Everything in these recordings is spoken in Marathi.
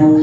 Thank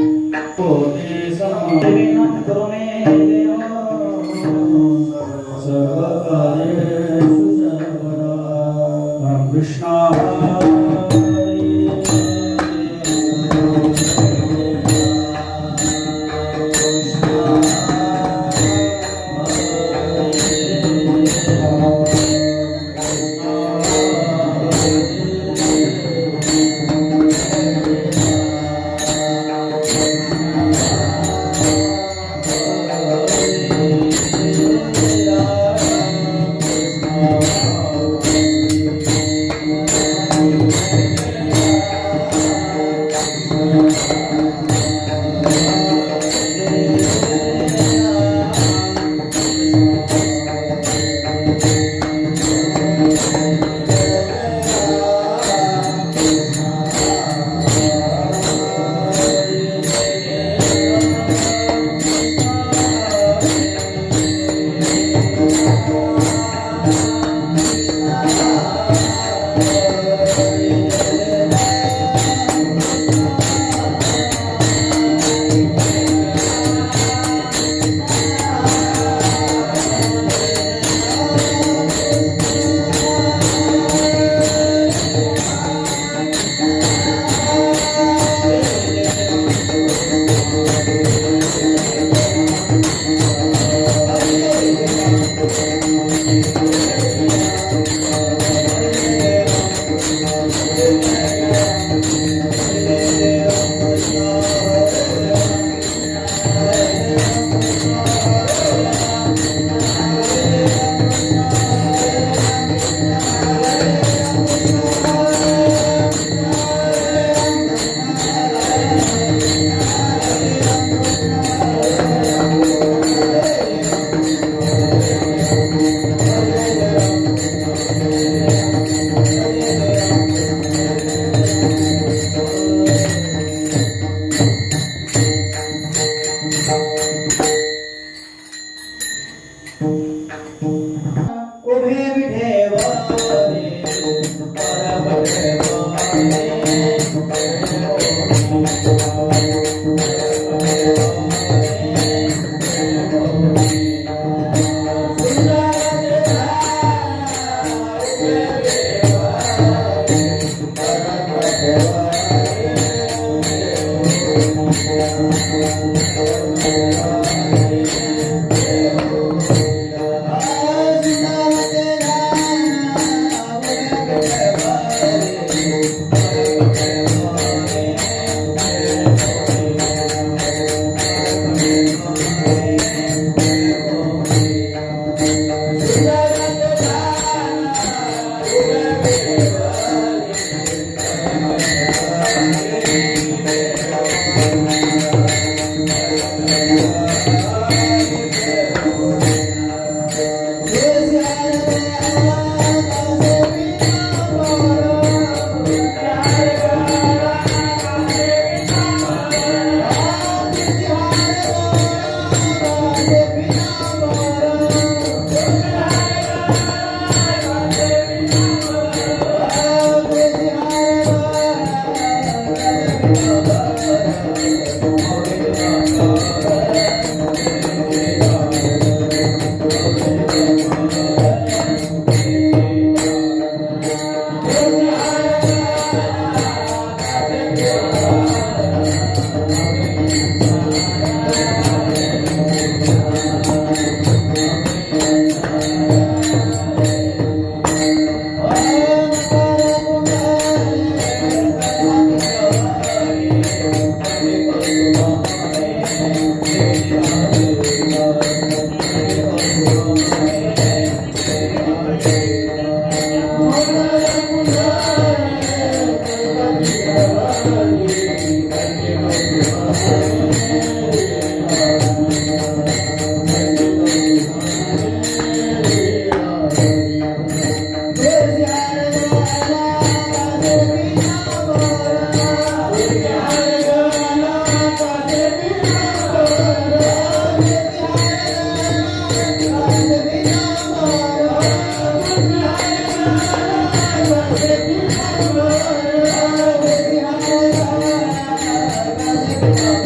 you.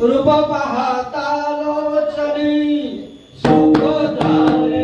रूप पाहता लोचनी सुख झाले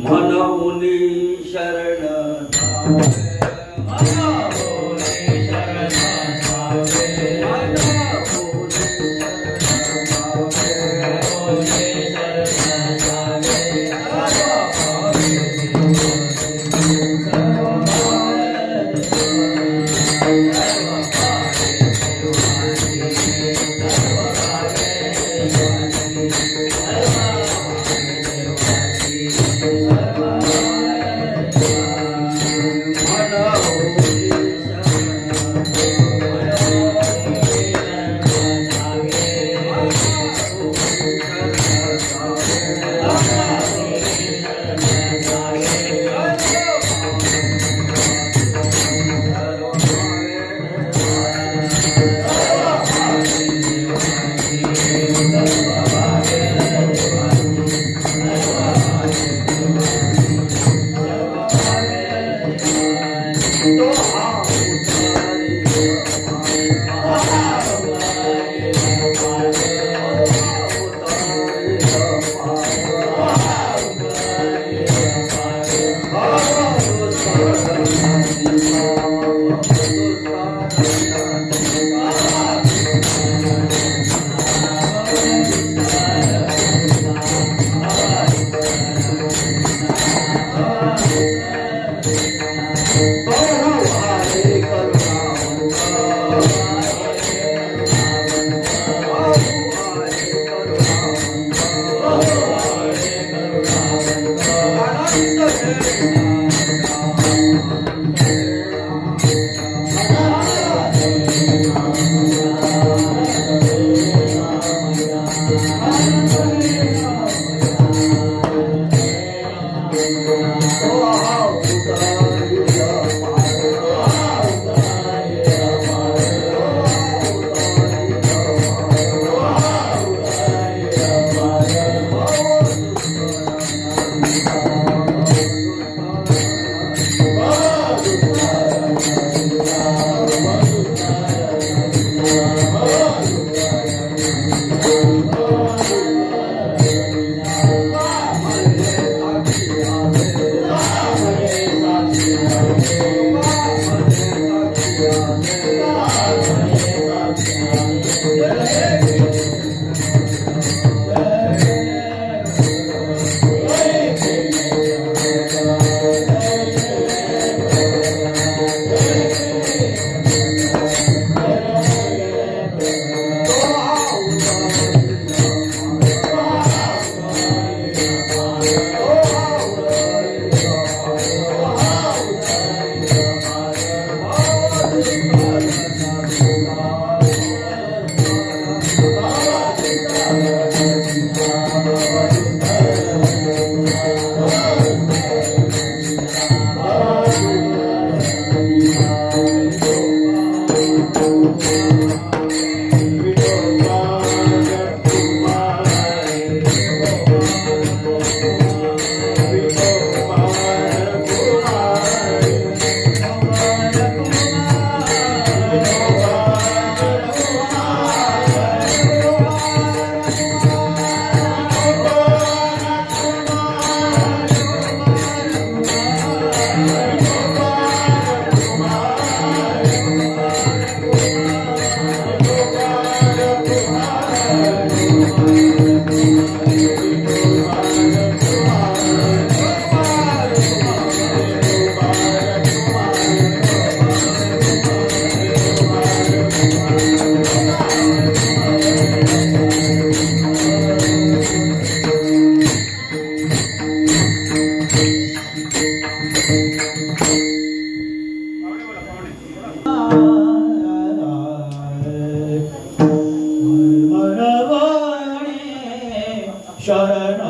मनमुनी शरण Thank you. शरण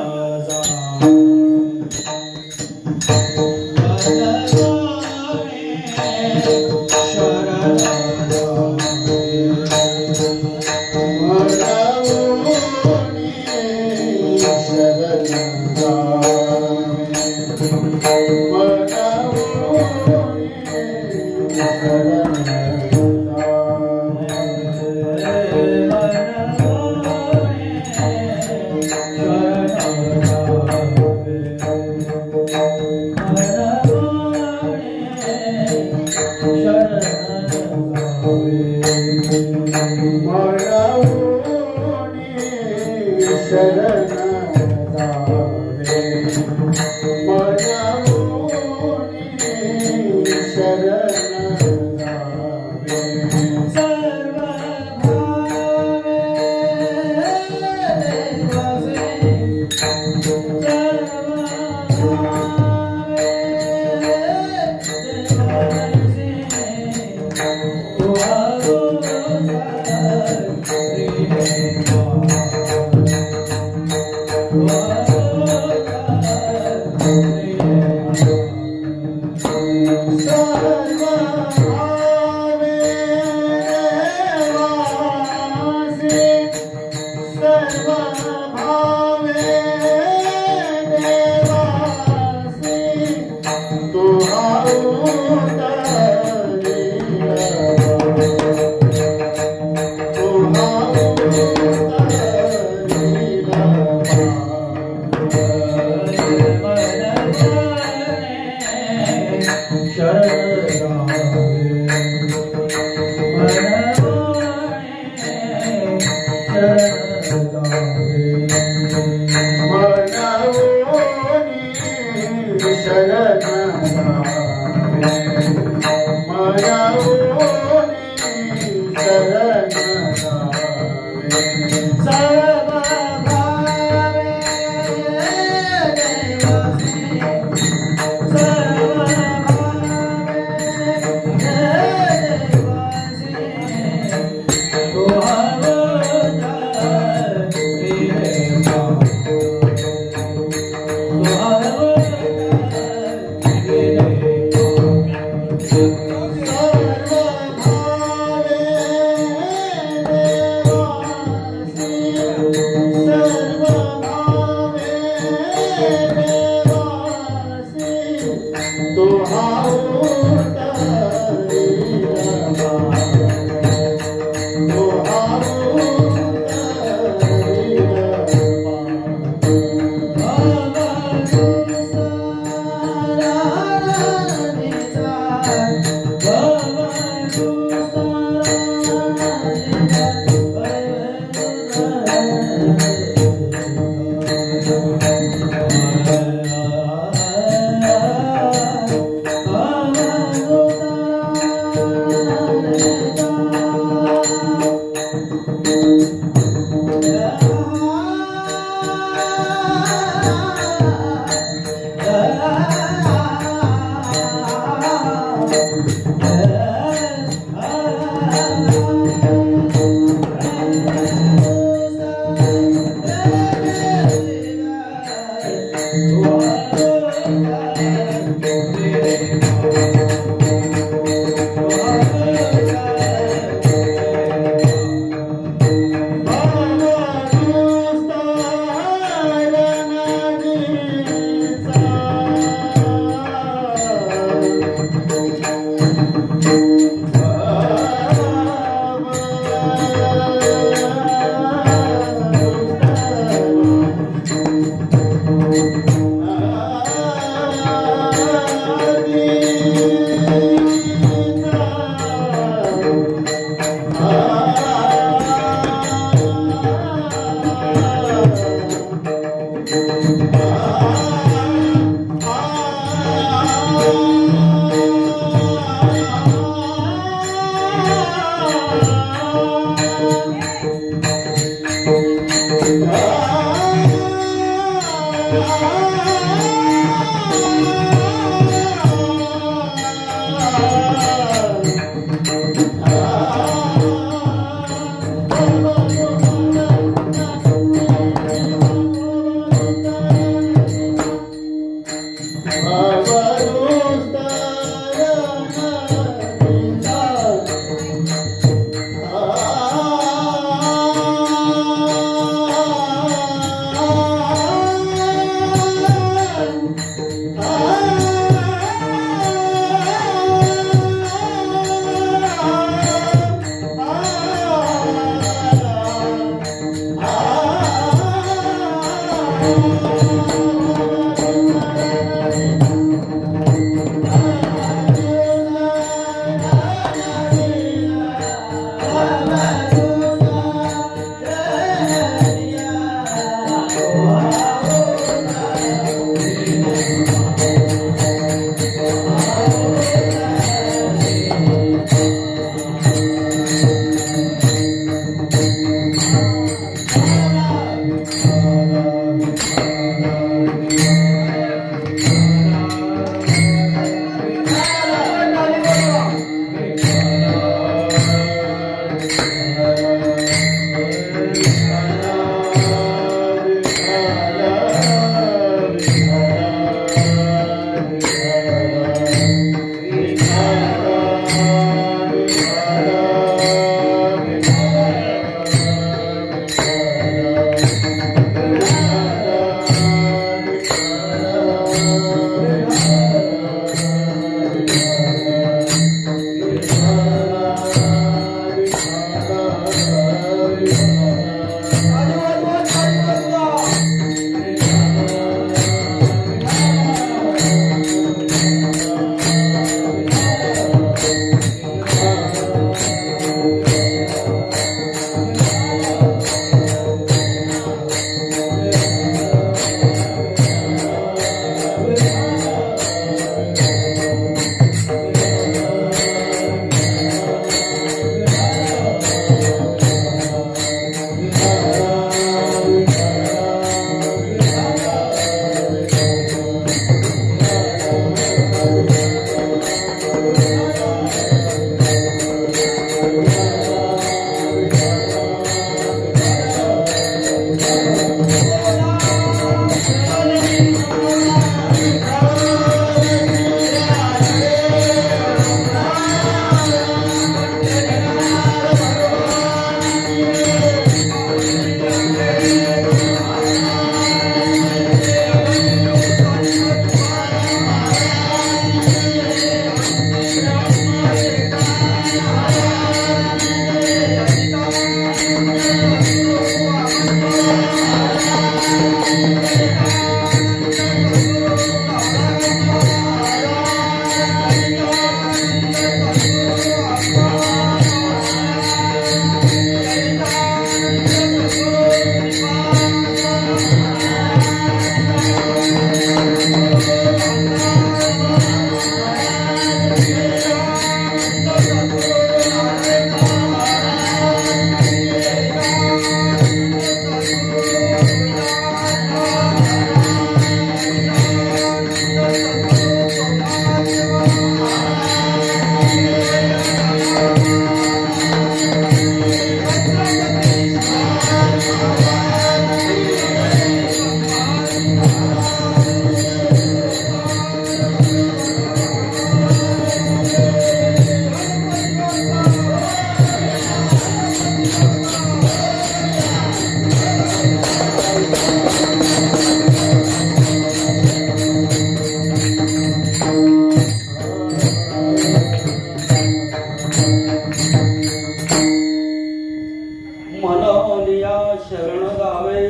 मनोनिया शरण गावे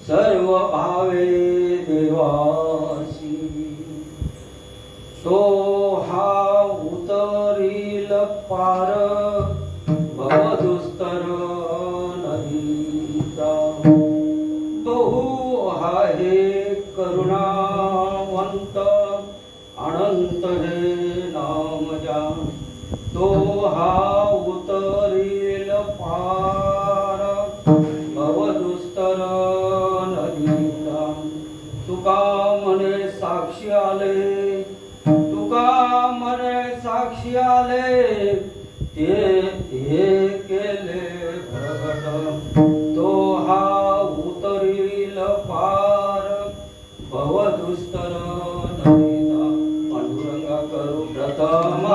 सर्व भावे देवासी तो हा उतरील पार भवदुस्तर नदीचा तो आहे करुणावंत अनंत हे नाम जा तो हा उतरील पार भवदुस्तर नदीचा तुका मने साक्षी आले तुका मने साक्षी आले ते हे केले प्रगट तो हा उतरील पार भवदुस्तर नदीचा पांडुरंगा करू प्रथम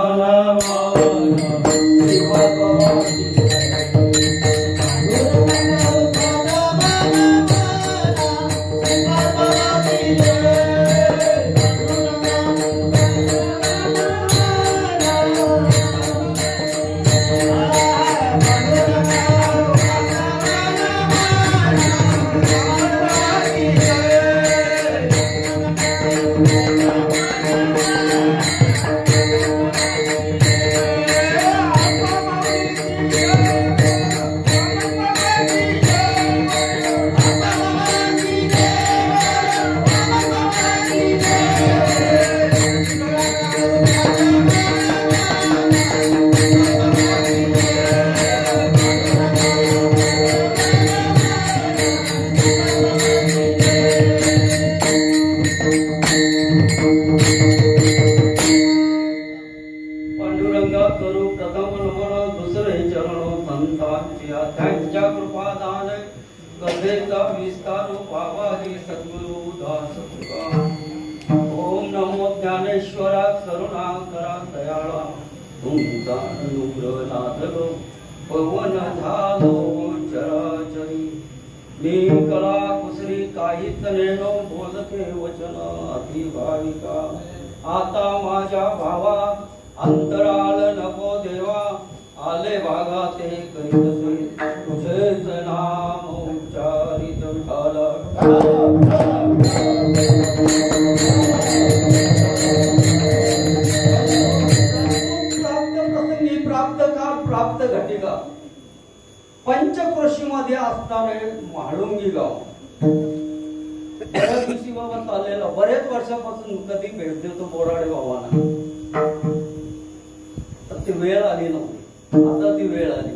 करू प्रथम नमन दुसरे चरण संतांच्या त्यांच्या कृपादान कथेचा विस्तार पावा हे सद्गुरु दास तुका ओम नमो ज्ञानेश्वरा करुणाकरा दयाळा तुमचा अनुग्रह लादलो पवन झालो चराचरी मी कळा कुसरी काहीच नेनो बोलते वचन अतिभाविका आता माझ्या भावा अंतराळ नको देवा आले बागा ते करीत तुझेच नाम उच्चारित झालं प्राप्त काळ प्राप्त घटिका पंचक्रोशी मध्ये असणारे म्हाळुंगी गाव बऱ्याच दिवशी बाबा चाललेला बरेच वर्षापासून कधी भेट देतो बोराडे बाबांना ती वेळ आली नव्हती आता ती वेळ आली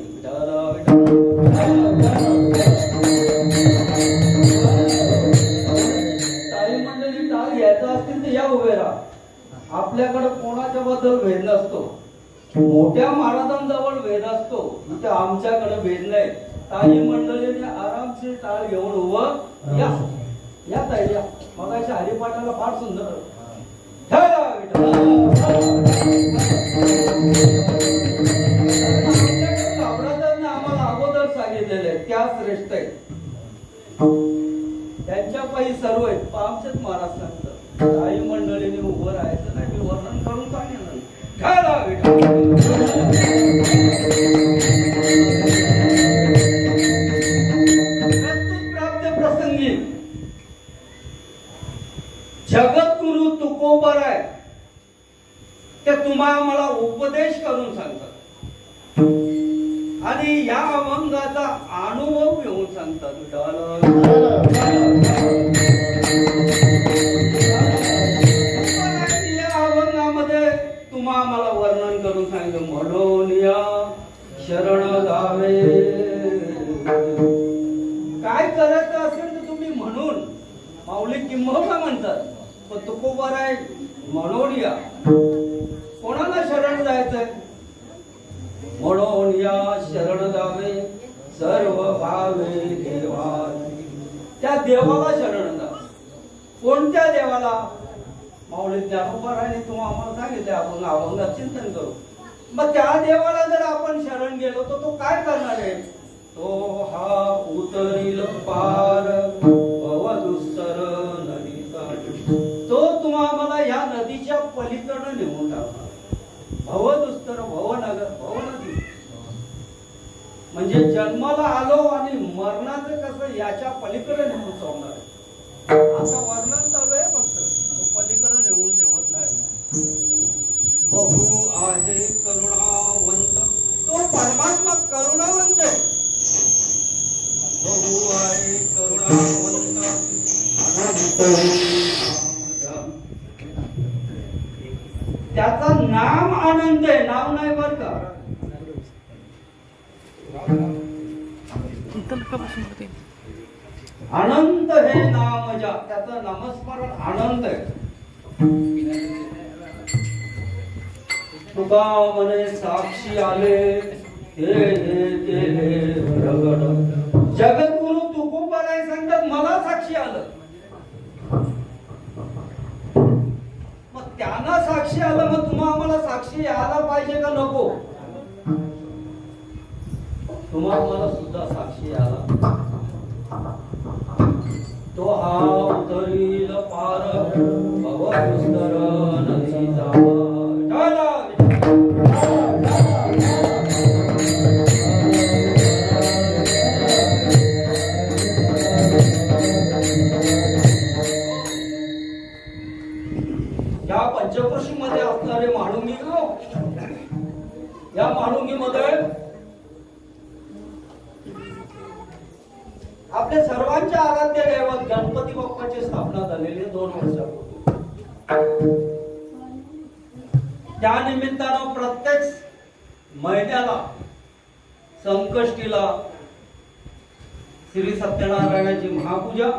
ताई मंडळी टाळ घ्यायचा असतील तर या उभे राहा आपल्याकडे कोणाच्या बद्दल भेद नसतो मोठ्या महाराजांजवळ भेद असतो इथे आमच्याकडे भेद नाही ताई मंडळीने आरामशीर टाळ घेऊन उभं या या ताई या मगाशी हरिपाठाला फार सुंदर आम्हाला अगोदर सांगितलेले त्या श्रेष्ठ आहेत त्यांच्या पायी सर्व आहेत आमच्याच महाराज सांगतात काही मंडळीने उभं राहायचं नाही मी वर्णन करून सांगेन प्राप्त प्रसंगी जगद्गुरु तुकोबर आहे ते तुम्हाला मला उपदेश करून सांगतात आणि आणि या अभंगाचा अनुभव घेऊन सांगतात या अभंगामध्ये तुम्हा मला वर्णन करून सांगितलं म्हणून या शरण जावे. काय करायचं असेल तर तुम्ही म्हणून माऊली किंबहुना म्हणतात, पण तुकोबार आहे म्हणून या. कोणाला शरण जायचंय? म्हणून या शरण जावे सर्व भावे देवा. त्या देवाला शरण जा. कोणत्या देवाला? माऊली ज्ञानोबाराने तुम्हाला आम्हाला सांगितले आपण अभंगात चिंतन करू. मग त्या देवाला जर आपण शरण गेलो तर तो काय करणार आहे? तो हा उतरील पार भवदुस्तर नदीचा. तो तुम्हाला या नदीच्या पलीकडे नेऊन टाकणार. भवदुस्तर भवनगर भवनदी म्हणजे जन्माला आलो आणि मरणाचं कसं याच्या पलीकडे नेऊन सोडणार. आता वर्णन चालू आहे फक्त, तो पलीकडे नेऊन ठेवत नाही. बहु आहे करुणावंत, तो परमात्मा करुणावंत आहे. बहु आहे करुणावंत त्याचा नाम आनंद आहे. नाव नाही बर का. आनंद हे नाम ज्या त्याचं नामस्मरण आनंद आहे. तुका म्हणे साक्षी आले हे केले प्रगट. जगद्गुरु तुकोबाराय सांगतात मला साक्षी आलं. मग त्यांना साक्षी आलं, मग तुम्हाला साक्षी यायला पाहिजे का नको? तुम्हाला सुद्धा साक्षी आला. तो हा उतरील पार भवदुस्तर नदीचा. या पंचक्रोशी मध्ये असणारे माणुंगी गाव, या माणुंगी मध्ये आपल्या सर्वांच्या आराध्य दैवत गणपती बाप्पाची स्थापना झालेली 2 वर्षापूर्वी. त्या निमित्तानं प्रत्येक महिन्याला संकष्टीला श्री सत्यनारायणाची महापूजा,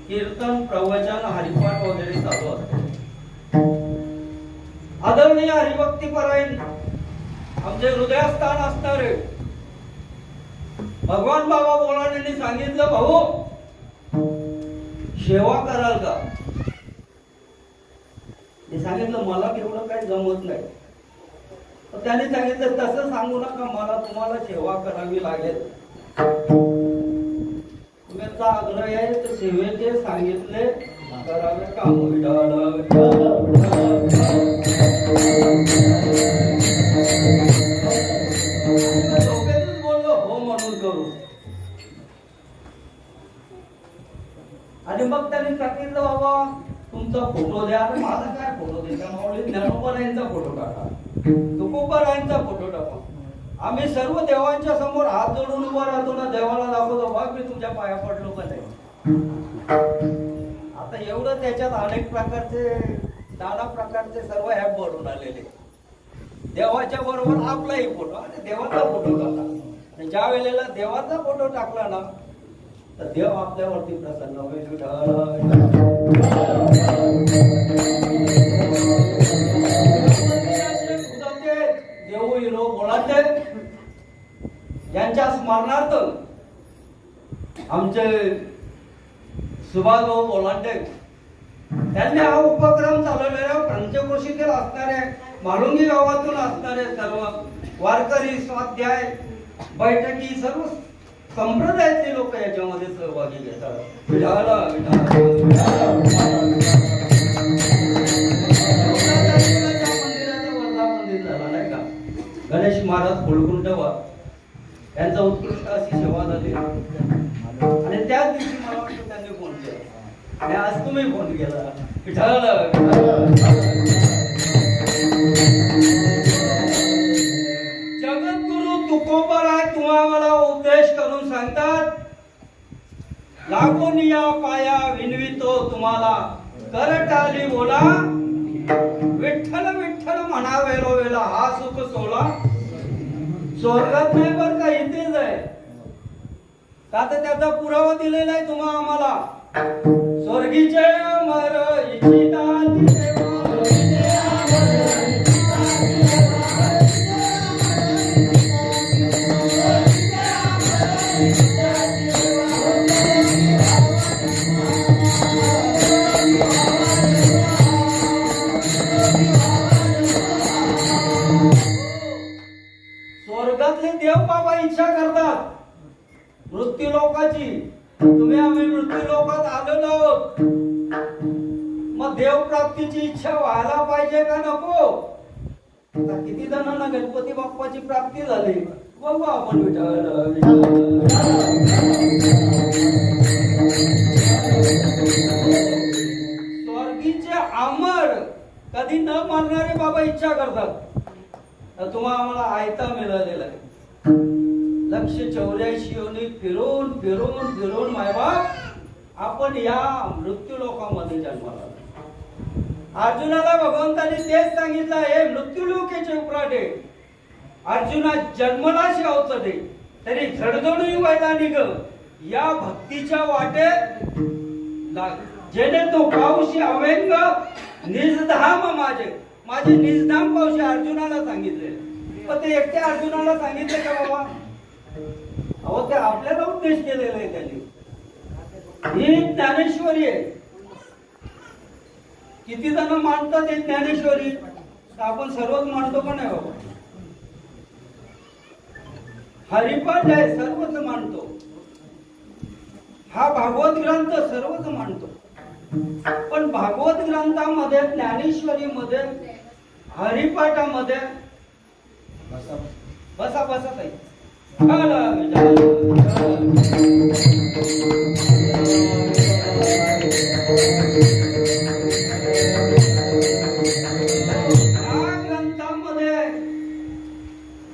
कीर्तन, प्रवचन, हरिपाठ वगैरे चालू असते. आदरणीय हरिभक्तीपरायण आमचे हृदयस्थान असणारे भगवान बाबा बोलाने सांगितलं, भाऊ सेवा कराल का? मी सांगितलं मला एवढं काही जमत नाही. त्याने सांगितलं तसं सांगू नका, मला तुम्हाला सेवा करावी लागेल. तुम्हाला आग्रह आहे तर सेवेचे सांगितले करावे काम. बोललो हो म्हणून करू. आणि मग त्यांनी सांगितलं बाबा तुमचा फोटो द्या. माझा काय फोटो द्यायचा? माऊली ज्ञानोबारायांचा फोटो टाका, तुकोबारायांचा फोटो टाका. आम्ही सर्व देवांच्या समोर हात जोडून उभा राहतो ना, देवाला दाखवतो बघ मी तुमच्या पाया पडलो का नाही. आता एवढं त्याच्यात अनेक प्रकारचे नाना प्रकारचे सर्व ऍप बनवून आलेले. देवाच्या बरोबर आपलाही फोटो आणि देवाचा फोटो टाका. आणि ज्या वेळेला देवाचा फोटो टाकला ना तर देव आपल्यावरती प्रसन्न होईल. देव हिरो बोलाचे यांच्या स्मरणार्थ आमचे सुभाषभाऊ बोलांडे त्यांनी हा उपक्रम चालवलेला. पंचक्रोशीतील असणारे मालुंगी गावातून असणारे सर्व वारकरी, स्वाध्याय, बैठकी, सर्व संप्रदायातले लोक याच्यामध्ये सहभागी घेतात. गणेश महाराज फुलकुंटवा यांचा उत्कृष्ट अशी सेवा झाली. आणि त्याच दिवशी मला वाटतं त्यांनी फोन केला आणि आज तुम्ही फोन केला. जगद्गुरु सांगतात, लागून या पाया विनवितो तुम्हाला, करटाली बोला विठ्ठल विठ्ठल म्हणा वेळोवेळा, हा सुख सोला स्वर्गात नाही बर का, इथेच आहे. का तर त्याचा पुरावा दिलेला आहे तुम्हा आम्हाला. स्वर्गीचे अमर इच्छिताती देवा, स्वर्गातले देव बाबा इच्छा करतात मृत्यू लोकाची. तुम्ही आम्ही मृत्यू लोकात आलेलो आहोत, मग देव प्राप्तीची इच्छा व्हायला पाहिजे का नको? आता किती जणांना गणपती बाप्पाची प्राप्ती झाली, बघू आपण स्वर्गीचे अमर कधी न मरणारे बाबा इच्छा करतात. तर तुम्हाला आम्हाला आयता मिळालेला आहे. 184 योनी फिरून फिरून फिरून मायबाप आपण या मृत्यू लोकांमध्ये जन्माला. अर्जुनाला भगवंताने तेच सांगितलं, हे मृत्यू लोकेचे उपराटे अर्जुना जन्मलाशी अवचटे तरी झडझडून व्हायला निघ या भक्तीच्या वाटे जेणे तो पाऊशी अवेंग निजधाम माझे निजधाम पाऊशी अर्जुनाला सांगितले. पण ते एकट्या अर्जुनाला सांगितले का बाबा? अहो ते आपल्याला उपदेश केलेला आहे त्यांनी. ही ज्ञानेश्वरी आहे. किती जण मानतात हे ज्ञानेश्वरी? आपण सर्वच मानतो पण नाही बाबा. हरिपाठ आहे सर्वच मानतो, हा भागवत ग्रंथ सर्वच मानतो. पण भागवत ग्रंथामध्ये, ज्ञानेश्वरी मध्ये, हरिपाठामध्ये बसा बसा ताई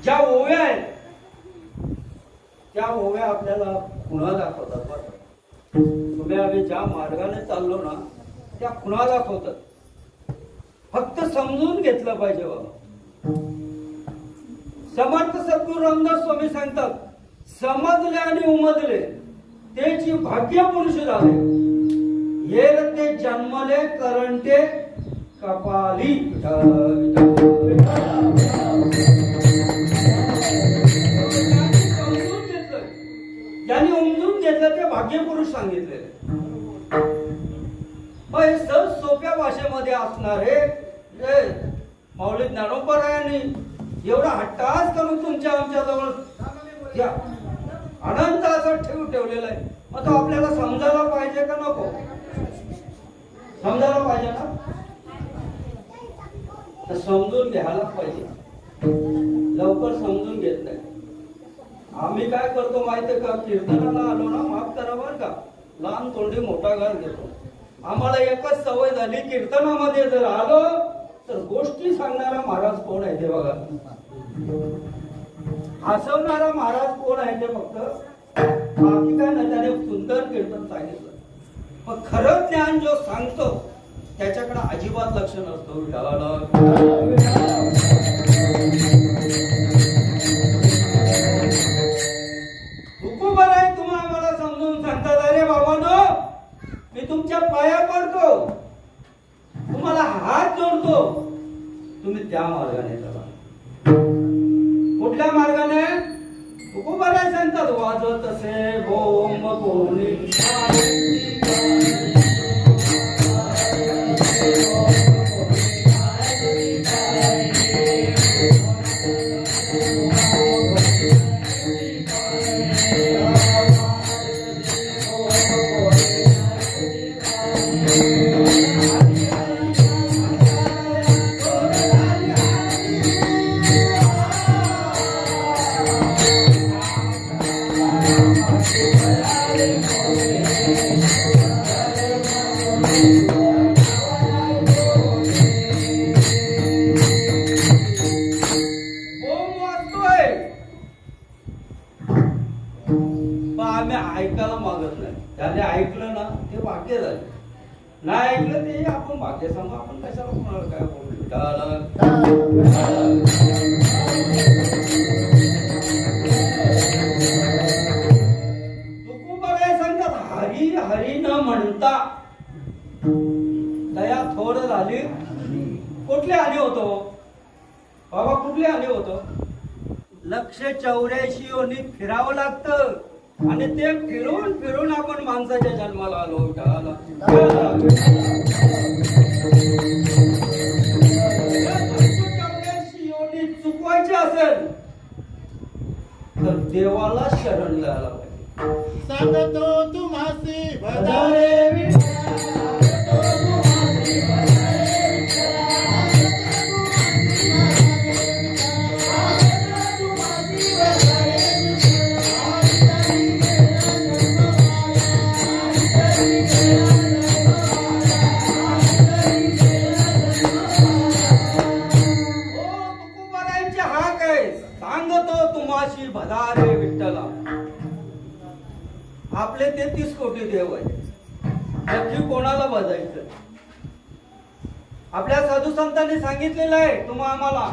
ज्या ओव्या आहेत त्या ओव्या आपल्याला खुणा दाखवतात. तुम्ही आम्ही ज्या मार्गाने चाललो ना त्या खुणा दाखवतात. फक्त समजून घेतलं पाहिजे बाबा. समर्थ सद्गुरू रामदास स्वामी सांगतात, समजले आणि उमजले तेची भाग्य पुरुष झाले, हे ते जन्मले करंटे कपाली. ज्यांनी उमजून घेतलं ते भाग्य पुरुष सांगितले. हे सहज सोप्या भाषेमध्ये असणारे माऊली ज्ञानोबरायांनी एवढा हट्टास करून तुमच्या आमच्या जवळ अनंत असं ठेवलेलं आहे. मग तो आपल्याला समजायला पाहिजे का नको? समजायला पाहिजे ना. तर समजून घ्यायला पाहिजे. लवकर समजून घेत नाही. आम्ही काय करतो माहितीये का? कीर्तनाला आलो ना, माफ करा बरं का, लहान तोंडी मोठा घाल घेतो. आम्हाला एकच सवय झाली, कीर्तनामध्ये जर आलो तर गोष्टी सांगणारा महाराज कोण आहे ते बघा. हसवणारा महाराज कोण आहे ते फक्त, बाकी काय नाही. त्याने सुंदर कीर्तन सांगितलं. मग खरं ज्ञान जो सांगतो त्याच्याकडे अजिबात लक्ष नसतो. हुकूमर आहे तुम्हाला मला समजून सांगतात, अरे बाबांनो मी तुमच्या पाया पडतो, तुम्हाला हात जोडतो, तुम्ही त्या मार्गाने चला. कुठल्या मार्गाने? हुकूमर आहे सांगतात, वाजत असे बोंब कोणी Thank you. पण आम्ही ऐकायला मागत नाही. त्याने ऐकलं ना ते भाग्य झाले, नाही ऐकलं ते आपण भाग्य सांगू. आपण कशाला कोणाला काय बोलू. तुकोबाराय सांगतात हरी हरी न म्हणता दया थोड झाली. कुठले आले होतो बाबा, कुठले आले होतो? 184 योनी फिरावं लागतं आणि ते फिरून फिरून आपण माणसाच्या जन्माला आलो. योनी चुकवायची असेल तर देवाला शरण जायला पाहिजे. सांगतो तुम्हासी भदारे भदारे विठ्ठला. आपले 33 कोटी देव आहे, नक्की कोणाला भजायचं? आपल्या साधू संतांनी सांगितलेलं आहे तुम्हा आम्हाला.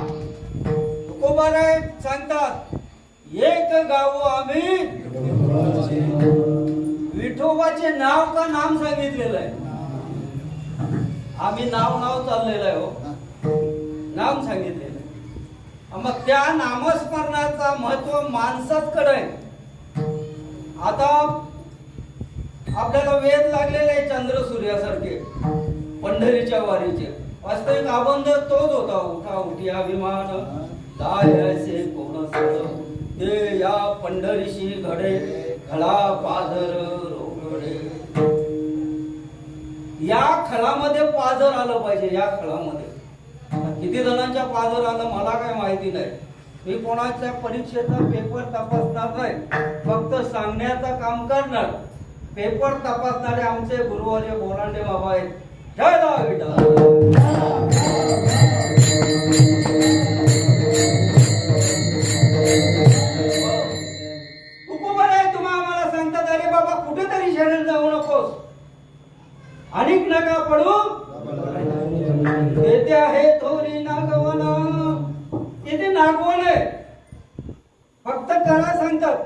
तुकोबाराय सांगतात एक गाव आम्ही विठोबाचे नाव का नाम सांगितलेलं आहे. आम्ही नाव चाललेलं आहे हो, नाम सांगितलेलं आहे. मग त्या नामस्मरणाचा महत्व माणसाचकडे आहे. आता आपल्याला वेद लागलेले आहे चंद्र सूर्यासारखे पंढरीच्या वारीचे. वास्तविक अबंध तोच होता. उठा उठी अभिमान जायचे कोण ते या पंढरीशी घडे खळा पाझर रोगडे. या खळामध्ये पाझर आलं पाहिजे. या खळामध्ये किती जणांच्या पाझर आलं मला काय माहिती नाही. मी कोणाच्या परीक्षेचा पेपर तपासणार नाही, फक्त सांगण्याचं काम करणार. पेपर तपासणारे आमचे गुरुवर्य बोरांडे बाबा आहेत. जय विठ्ठल. तुकोबाराय तुम्हा आम्हाला सांगतात अरे बाबा कुठेतरी शरण जाऊ नकोस, अनेक नका पडू येथे आहे थोरी नागवन. येथे नागवन आहे. फक्त करा सांगतात,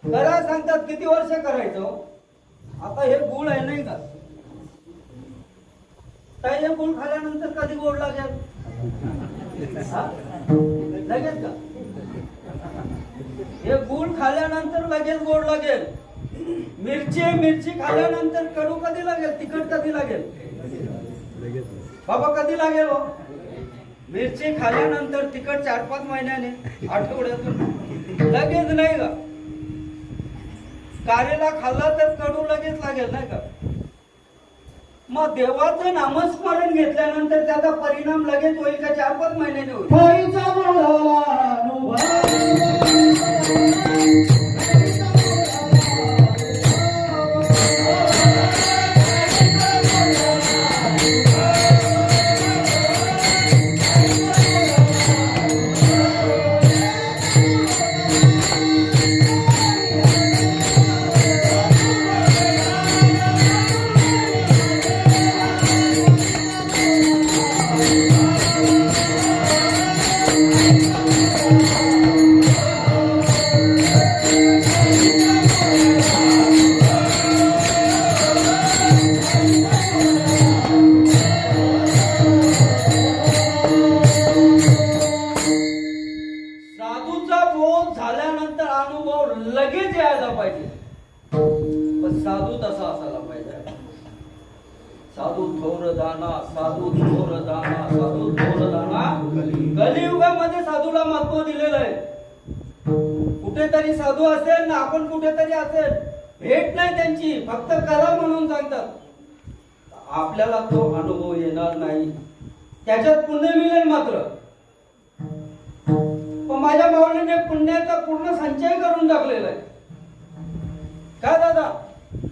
करा सांगतात. किती वर्ष करायचं? आता हे गुळ आहे नाही का, तर हे गुळ खाल्यानंतर कधी गोड लागेल? लगेच का? हे गुळ खाल्यानंतर लगेच गोड लागेल. मिरची खाल्यानंतर कडू कधी लागेल? तिखट कधी लागेल बाबा? कधी लागेल हो? मिरची खाल्यानंतर तिखट 4-5 महिन्याने, आठवड्यातून, लगेच नाही का? कारेला खाल्ला तर कडू लगेच लागेल नाही का? मग देवाचं नामस्मरण घेतल्यानंतर त्याचा परिणाम लगेच होईल का 4-5 महिन्याने होईल? लगेच यायला पाहिजे, पण साधू तसा असायला पाहिजे. साधू थोर दाना, साधू थोर दाना, साधू थोर दाना. कलियुगामध्ये साधूला महत्व दिलेलं आहे. कुठेतरी साधू असेल ना, आपण कुठेतरी असेल, भेट नाही त्यांची, फक्त करा म्हणून सांगतात. आपल्याला तो अनुभव येणार नाही. त्याच्यात पुण्य मिळेल मात्र, पण माझ्या माऊलीने पुण्याचा पूर्ण संचय करून टाकलेला आहे. काय दादा?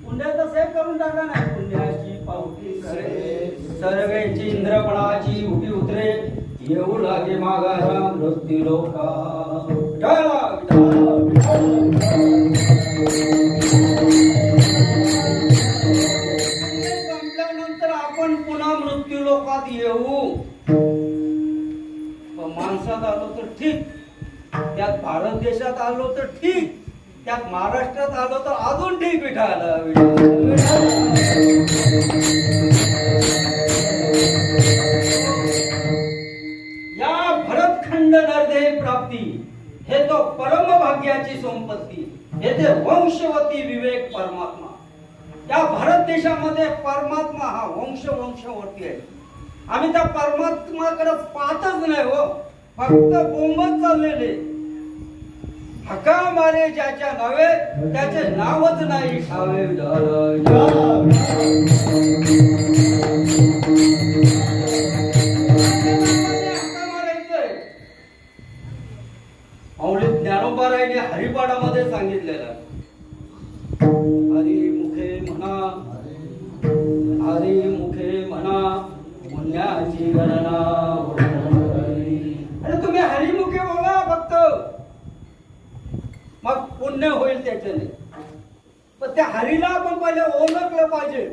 पुण्याचा सेव करून टाकला नाही. पुण्याची पावती करे सर्वेची इंद्रपणाची उभी उतरे, येऊ लागे मागारा मृत्यू लोका. आलो तर ठीक, त्यात महाराष्ट्रात आलो तर अजून ठीक. विठाला या भरतखंड नरदेह प्राप्ती हे तो परम भाग्याची संपत्ती, हे ते वंशवती विवेक परमात्मा. या भारत देशामध्ये परमात्मा हा वंशवरती आहे. आम्ही त्या परमात्माकडे पाहतच नाही हो, फक्त बोंबच चाललेले. हका मारे ज्याच्या नावे त्याचे नावच नाही ठावे. माऊली ज्ञानोबारायने हरिपाठामध्ये सांगितलेलं, हरिमुखे म्हणा, हरिमुखे म्हणा पुण्याची गणना. अरे तुम्ही हरिमुखे बोला फक्त, मग पुण्य होईल त्याच्याने. पण त्या हरीला आपण पहिले ओळखलं पाहिजे.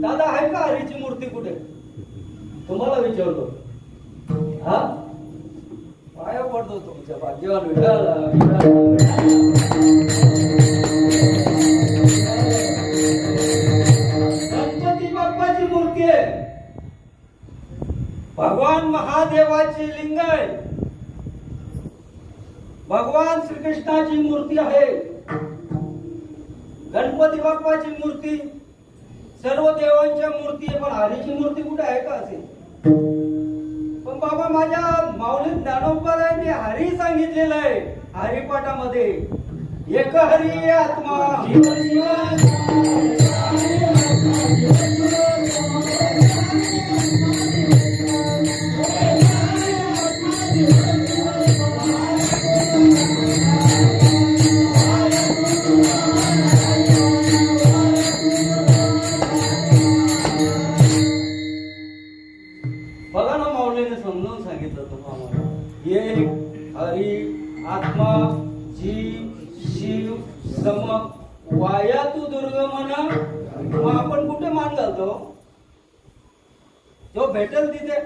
दादा आहे का हरीची मूर्ती कुठे? तुम्हाला विचारतो. हा पाया पडतो तुमच्या भाग्यवान विठाला. गणपती बाप्पाची मूर्ती आहे, भगवान महादेवाची लिंग आहे, भगवान श्रीकृष्णाची मूर्ती आहे, गणपती बाप्पाची मूर्ती, सर्व देवांच्या मूर्ती आहे. पण हरीची मूर्ती कुठे आहे का असेल? पण बाबा माझ्या माऊली ज्ञानोबारायांनी हरी सांगितलेलं आहे हरिपाठामध्ये. एक हरी आत्मा बघा ना, माऊलीने समजावून सांगितलं तुम्हाला. एक हरी आत्मा जीव शिव सम वाया तू दुर्गमन. मग आपण कुठे मान घालतो? जो भेटेल तिथे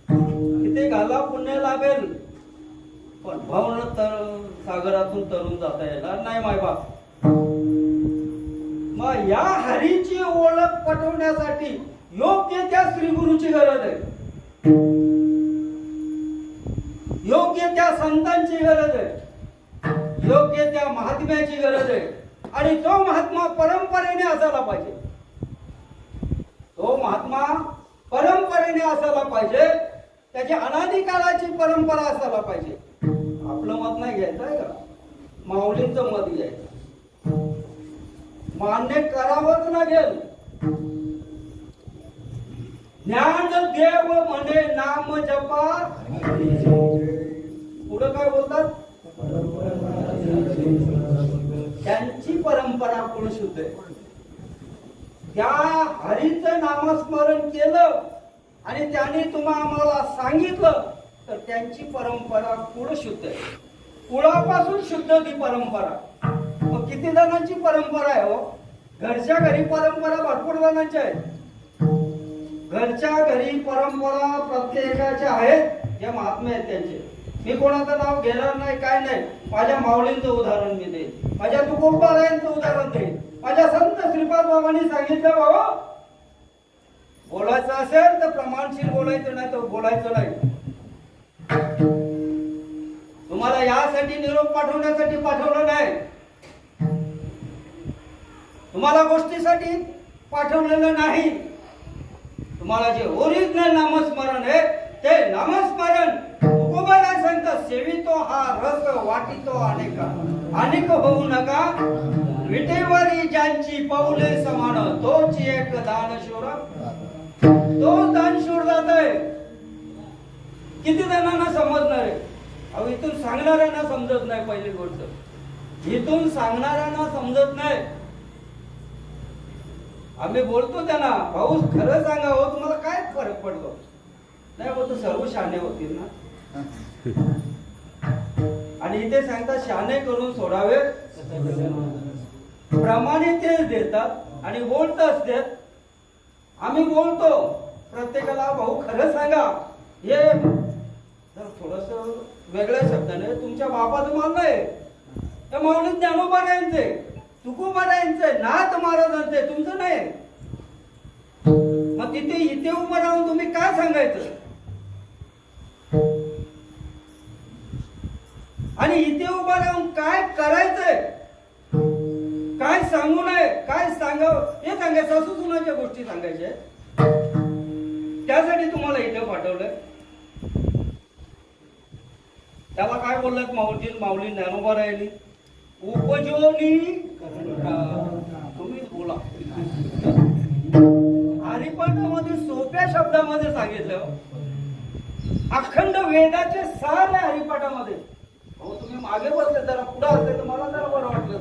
तिथे घाला, पुण्य लाभेल. पण भावना तर सागरातून तरुण जाता येणार नाही मायबाप. मग या हरीची ओळख पटवण्यासाठी योग्य त्या श्री गुरुची गरज आहे, योग्य त्या संतांची गरज आहे, योग्य त्या महात्म्याची गरज आहे. आणि तो महात्मा परंपरेने असायला पाहिजे. तो महात्मा परंपरेने असायला पाहिजे, त्याची अनादी काळाची परंपरा असायला पाहिजे. आपलं मत नाही घ्यायचं आहे का? माऊलींचं मत घ्यायचं. मान्य करावंच लागेल. ज्ञान देव म्हणे नाम जपा. पुढे काय बोलतात? त्यांची परंपरा पुढे शुद्ध आहे. त्या हरीचं नामस्मरण केलं आणि त्यांनी आम्हाला सांगितलं तर त्यांची परंपरा पुढे शुद्ध आहे. कुळापासून शुद्ध ती परंपरा. मग किती जणांची परंपरा आहे हो? घरच्या घरी परंपरा भरपूर जणांच्या आहेत. घरच्या घरी परंपरा प्रत्येकाच्या आहेत. जे महात्मे आहेत त्यांचे मी कोणाचं नाव घेणार नाही, काय नाही. माझ्या माऊलींचं उदाहरण मी देईन, माझ्या तुकोबारायांचं उदाहरण देईन, माझ्या संत श्रीपाद बाबांनी सांगितलं बाबा बोलायचं असेल तर प्रमाणशीर बोलायचं, नाही तर बोलायचं नाही. तुम्हाला यासाठी निरोप पाठवण्यासाठी पाठवलं नाही, तुम्हाला गोष्टीसाठी पाठवलेलं नाही. तुम्हाला जे ओरिजिनल नामस्मरण आहे ते नामस्मरण तुकोबाला सांगतात. सेवितो हा रस वाटितो अनेका, अनेक होऊ नका. विटेवरी ज्यांची पाऊले समान, तोच एक दानशूर, तो दानशूर जात आहे. किती जणांना समजणार आहे? अहो इथून सांगणाऱ्यांना समजत नाही. पहिली गोष्ट इथून सांगणाऱ्यांना समजत नाही. आम्ही बोलतो त्यांना, भाऊ खरं सांगा हो, तुम्हाला काय फरक पडतो? नाही बोलतो सर्व शहाणे होतील ना. आणि इथे सांगतात शहाणे करून सोडावे, प्रमाणे तेच देतात आणि बोलतच देत. आम्ही बोलतो प्रत्येकाला, भाऊ खरं सांगा. हे जर थोडस वेगळ्या शब्दाने तुमच्या बापाचं मानणं आहे त्या माऊली ज्ञानोबारायांचे तुकोबारायांचे नाथ महाराजांचे तुमचं नाही. मग तिथे इथे उभं राहून तुम्ही काय सांगायचं आणि इथे उभं राहून काय करायचंय काय सांगू नये काय सांगावं हे सांगायचं. सासू सुनाच्या गोष्टी सांगायच्या त्यासाठी तुम्हाला इथे पाठवलंय. त्याला काय बोललात माऊली ज्ञानोबारायांनी उपजोनी तुम्हीच बोला. हरिपाठामध्ये सोप्या शब्दामध्ये सांगितलं अखंड वेदाचे सार आहे हरिपाठामध्ये. हो तुम्ही मागे बसले जरा पुढे असले तर मला जरा बरं वाटलं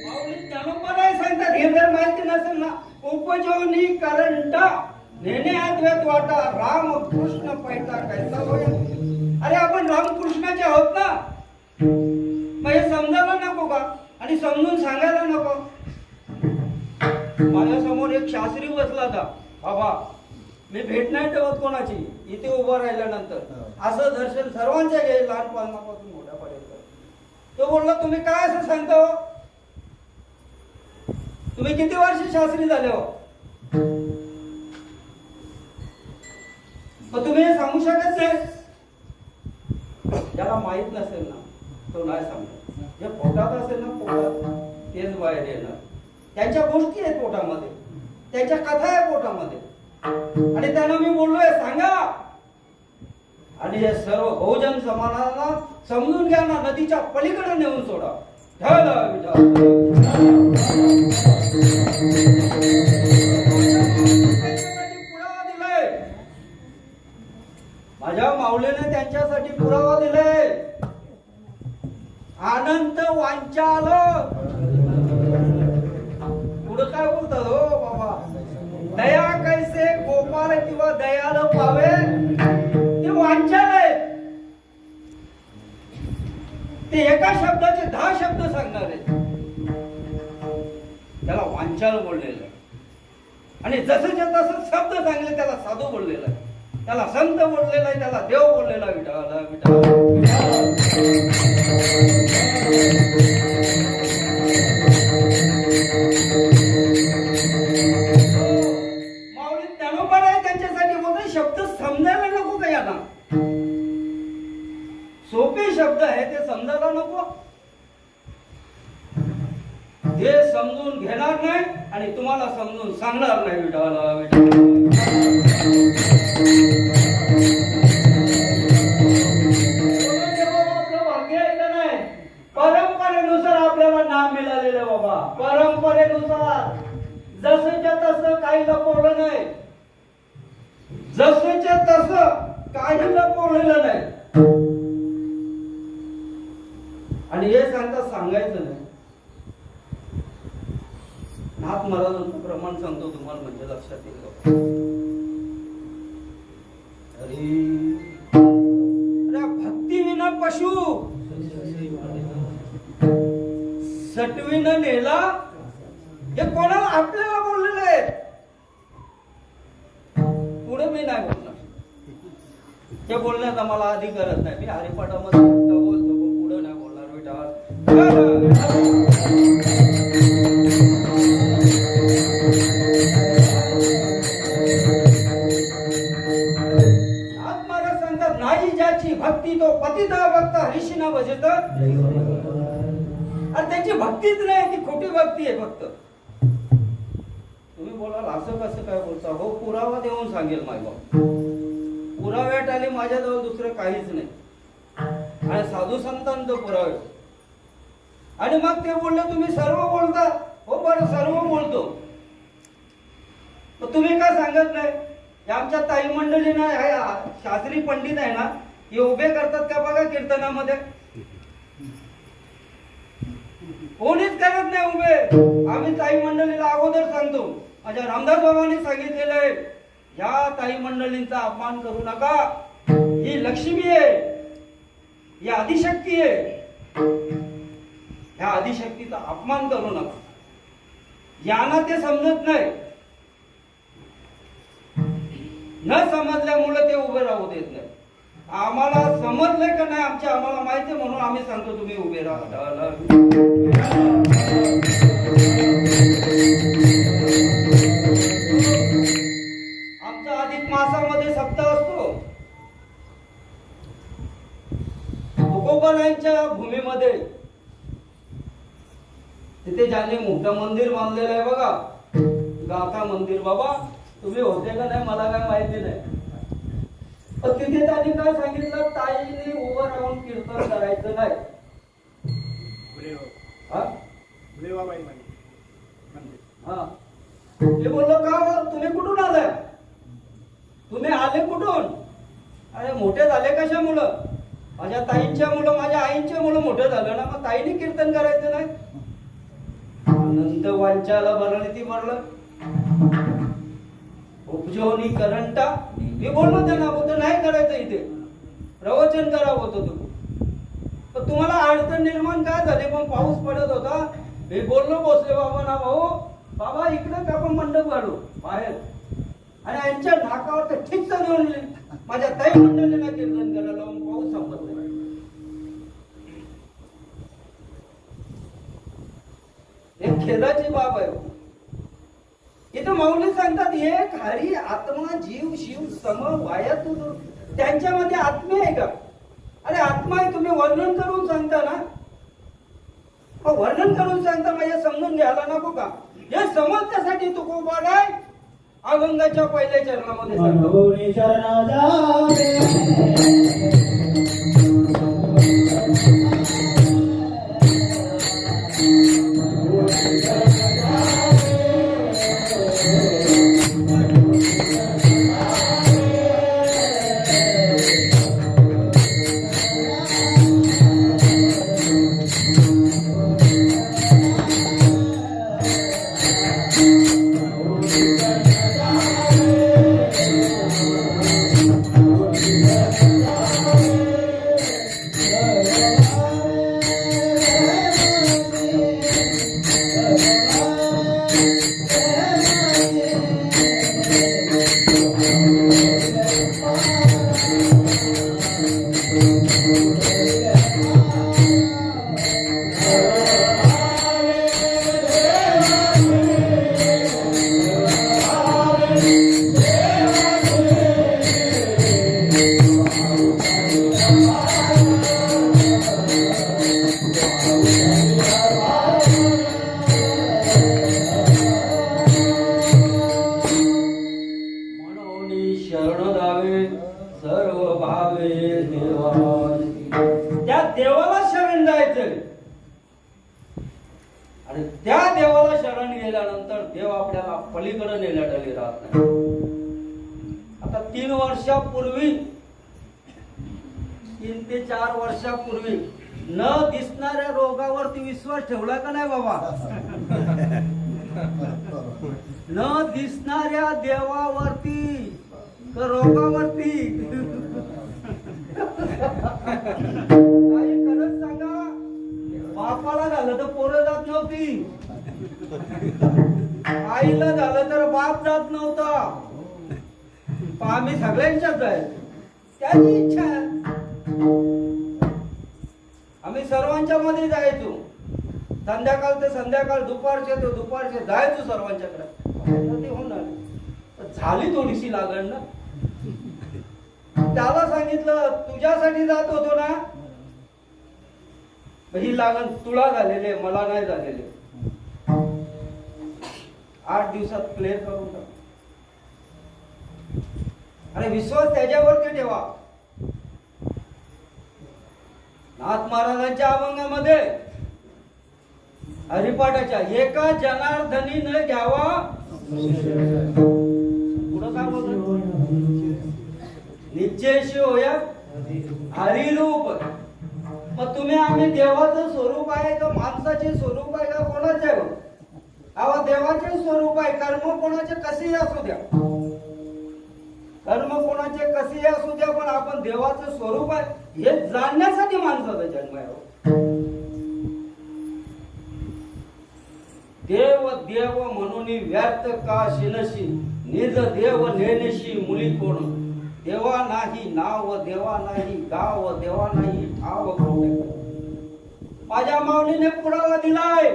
माऊली ज्ञानोबाराय सांगतात हे जर माहिती नसेल ना उपजोनी करंटा नेणे अद्वैत वाटा राम कृष्ण पैता कैसा होया. अरे आपण रामकृष्णाचे आहोत ना मग हे समजायला नको का आणि समजून सांगायला नको. माझ्या समोर एक शास्त्री बसला होता. बाबा मी भेट नाही ठेवत कोणाची इथे उभं राहिल्यानंतर असं दर्शन सर्वांच्या घे लहानपणापासून मोठ्यापर्यंत. तो बोलला तुम्ही काय असं सांगता हो तुम्ही किती वर्ष शास्त्री झाले हो मग तुम्ही हे सांगू शकत नाही. ज्याला माहित नसेल ना तो नाही सांगणार. जे पोटात असेल ना पोटात तेच बाहेर येणार. त्यांच्या गोष्टी आहेत पोटामध्ये त्यांच्या कथा आहे पोटामध्ये आणि त्यांना मी बोललोय सांगा. आणि हे सर्व बहुजन समाजाला समजून घ्या ना नदीच्या पलीकडे नेऊन सोडा. पुरावा दिलाय माझ्या माऊलीने त्यांच्यासाठी पुरावा दिलाय. अनंत वांचाल पुढं काय बोलतात हो बाबा दया कैसे गोपाल किंवा दयाल पावे ते वांचाल आहे. ते एका शब्दाचे 10 शब्द सांगणार आहेत. त्याला वांचाल बोललेलं आहे. आणि जसंच्या तसं शब्द सांगले त्याला साधू बोललेला आहे. त्याला संत बोललेला आहे. त्याला देव बोललेला विठाला विठाला. माऊली ज्ञानोबा आहे त्यांच्यासाठी बोलतो शब्द समजायला नको का यांना. सोपे शब्द आहे ते समजायला नको. हे समजून घेणार नाही आणि तुम्हाला समजून सांगणार नाही. विठाला आपलं भाग्य आहे का नाही. परंपरेनुसार आपल्याला नाम मिळालेलं बाबा. परंपरेनुसार जसंच्या तसं काही लपवलं नाही. जसंच्या तसं काही लपवलेलं नाही. आणि हे सांगता सांगायचं नाही. नाथ महाराजांचं प्रमाण सांगतो तुम्हाला म्हणजे लक्षात येईल. अरे भक्तीविना पशु सटवीनं नेला हे कोणाला आपल्याला बोललेलं आहे. पुढे मी नाही बोलणार. ते बोलण्याचा मला अधिकारच नाही. मी हरिपाठामध्ये बोलतो पुढे नाही बोलणार. महाराज सांगतात नाही ज्याची भक्ती तो पतिता भक्त हरिशीना भजत. आणि त्याची भक्तीच नाही ती खोटी भक्ती आहे फक्त. तुम्ही बोलाल असं कसं काय बोलता. हो पुरावा देऊन सांगेल मायबाप. पुराव्यात आले माझ्याजवळ दुसरं काहीच नाही. आणि साधू संतांचं पुरावे. आणि मग ते बोलले तुम्ही सर्व बोलता. हो बरं सर्व बोलतो. तुम्ही काय सांगत नाही. आमच्या ताई मंडळीना शास्त्री पंडित आहे ना हे उभे करतात का बघा कीर्तनामध्ये. कोणीच करत नाही उभे. आम्ही ताई मंडळीला अगोदर सांगतो. माझ्या रामदास बाबांनी सांगितलेलं आहे या ताई मंडळींचा अपमान करू नका. ही लक्ष्मी आहे. ही आदिशक्ती आहे. ह्या आदिशक्तीचा अपमान करू नका. यांना ते समजत नाही. न समजल्यामुळे ते उभे राहू देत नाही. आम्हाला समजलंय का नाही आम्हाला माहिती आहे म्हणून आम्ही सांगतो तुम्ही उभे राहा. आमचा अधिक मासामध्ये सप्ताह असतो. तुकोबारायांच्या भूमीमध्ये तिथे ज्यांनी मोठं मंदिर बांधलेलं आहे बघा, गाथा मंदिर. बाबा तुम्ही होते का नाही मला काय माहिती नाही, पण तिथे त्यांनी काय सांगितलं, ताईने उभं राहून कीर्तन करायचं नाही. हा ते बोललो का तुम्ही कुठून आलाय, तुम्ही आले कुठून? अरे मोठे झाले कशामुळं? माझ्या ताईंच्या मुलं माझ्या आईंच्या मुलं मोठं झालं ना, मग ताईने कीर्तन करायचं नाही. अनंत वांचाला भरली ती भरलं उपजोनी करंटा. मी बोललो त्यांना बोलतो नाही करायचं, इथे प्रवचन करावं होतं तुम्ही. पण तुम्हाला अडचण निर्माण काय झाली? पण पाऊस पडत होता. मी बोललो भोसले बाबा ना, भाऊ बाबा इकडे का आपण मंडप काढू बाहेर, आणि यांच्या नाकावर तर ठीक देऊन माझ्या ताई मंडळीला कीर्तन करायला लावून पाऊस संपत नाही. एक खेदाची बाब आहे. इथं माऊली सांगतात एक हरी आत्मा जीव शिव सम वायातून. त्यांच्यामध्ये आत्मे आहे का? अरे आत्मा आहे तुम्ही वर्णन करून सांगता ना, वर्णन करून सांगता म्हणजे समजून घ्यायला नको का? हे समजण्यासाठी तुकोबाराय अभंगाच्या पहिल्या चरणामध्ये सांगतो. त्या देवाला शरण जायचं, आणि त्या देवाला शरण गेल्यानंतर देव आपल्याला पलीकडे नेल्याडली राहत नाही. आता 3 वर्षापूर्वी 3 ते 4 वर्षापूर्वी न दिसणाऱ्या रोगावरती विश्वास ठेवला का नाही बाबा? न दिसणाऱ्या देवावरती का रोगावरती? काही खरंच सांगा, बापाला झालं तर पोरं जात नव्हती, आईला झालं तर बाप जात नव्हता. आम्ही सगळ्यांच्याच जायचो, त्याची इच्छा. आम्ही सर्वांच्या मध्ये जायचो, संध्याकाळ ते संध्याकाळ, दुपारचे ते दुपारचे जायचो सर्वांच्याकडे. होणार झाली थोडीशी लागण ना. त्याला सांगितलं तुझ्यासाठी जात होतो ना, ही लागण तुला झालेले मला नाही झालेले. 8 दिवसात क्लिअर करून टाक. आणि विश्वास त्याच्यावरती ठेवा. नाथ महाराजांच्या अभंगामध्ये हरिपाठाच्या एका जनार्दनी न घ्यावा, पुढं काय बोलतो, निश्चयशी होया हरिरूप. मग तुम्ही आम्ही देवाचं स्वरूप आहे का माणसाचे स्वरूप आहे का कोणाचे? अहो देवाचे स्वरूप आहे. कर्म कोणाचे कसेही असू द्या, कर्म कोणाचे कसेही असू द्या, पण आपण देवाचं स्वरूप आहे हे जाणण्यासाठी माणसाचा जन्म आहे. देव देव म्हणून व्यर्थ का शिनशी निज देव नेणशी मुली कोण देवा नाही नाव देवा नाही गाव देवा नाही ठाव कोठे माझ्या माऊलीने पुढाला दिलाय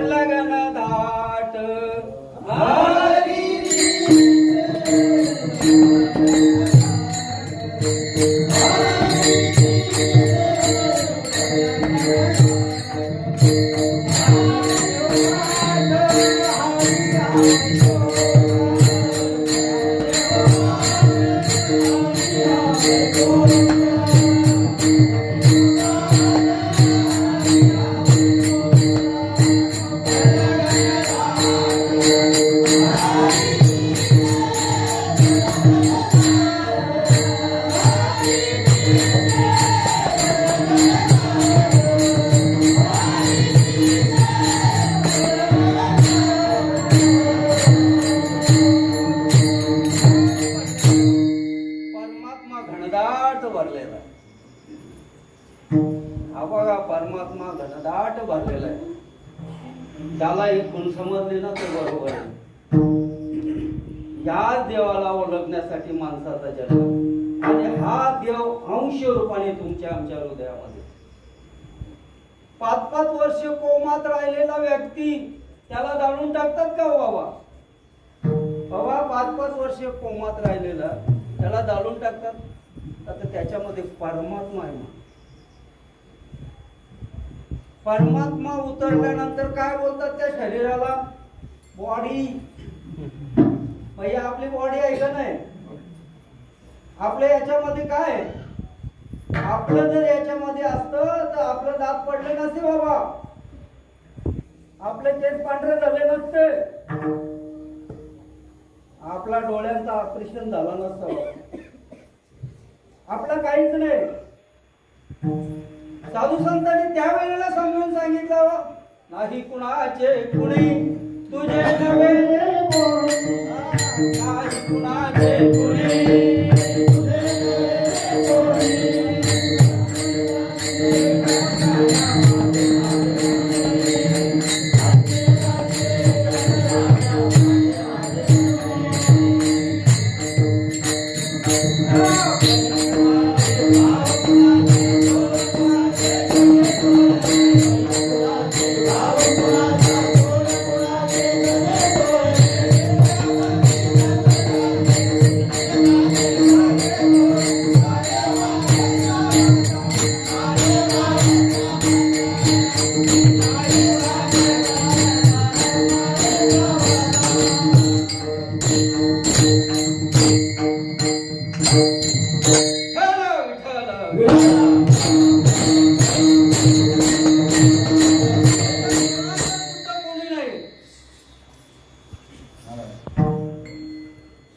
लगन दाट परमात्मा घनदाट भरलेला आहे. हा बघा परमात्मा घनदाट भरलेला आहे. त्याला ही खूण समजली ना ते बरोबर आहे. या देवाला ओळखण्यासाठी माणसाचा जन्म आणि हा देव अंश रूपाने तुमच्या आमच्या हृदयामध्ये 5-5 वर्ष कोमात राहिलेला व्यक्ती त्याला जाणून टाकतात का हो बाबा? बाबा 5-5 वर्ष कोमात राहिलेला त्याला जाळून टाकतात. आता त्याच्यामध्ये परमात्मा आहे. परमात्मा उतरल्यानंतर काय बोलतात त्या शरीराला? बॉडी. भैया आपली बॉडी आहे का नाही? आपल्या याच्यामध्ये काय आहे? आपलं जर याच्यामध्ये असतं तर आपलं दात पडले नसते बाबा, आपले केस पांढरे झाले नसते, आपला डोळ्यांचा ऑपरेशन झाला नसतं, आपलं काहीच नाही. साधू संतांनी त्यावेळेला समजून सांगितलं नाही कुणाचे कुणी तुझे नव्हे, नाही कुणाचे कुणी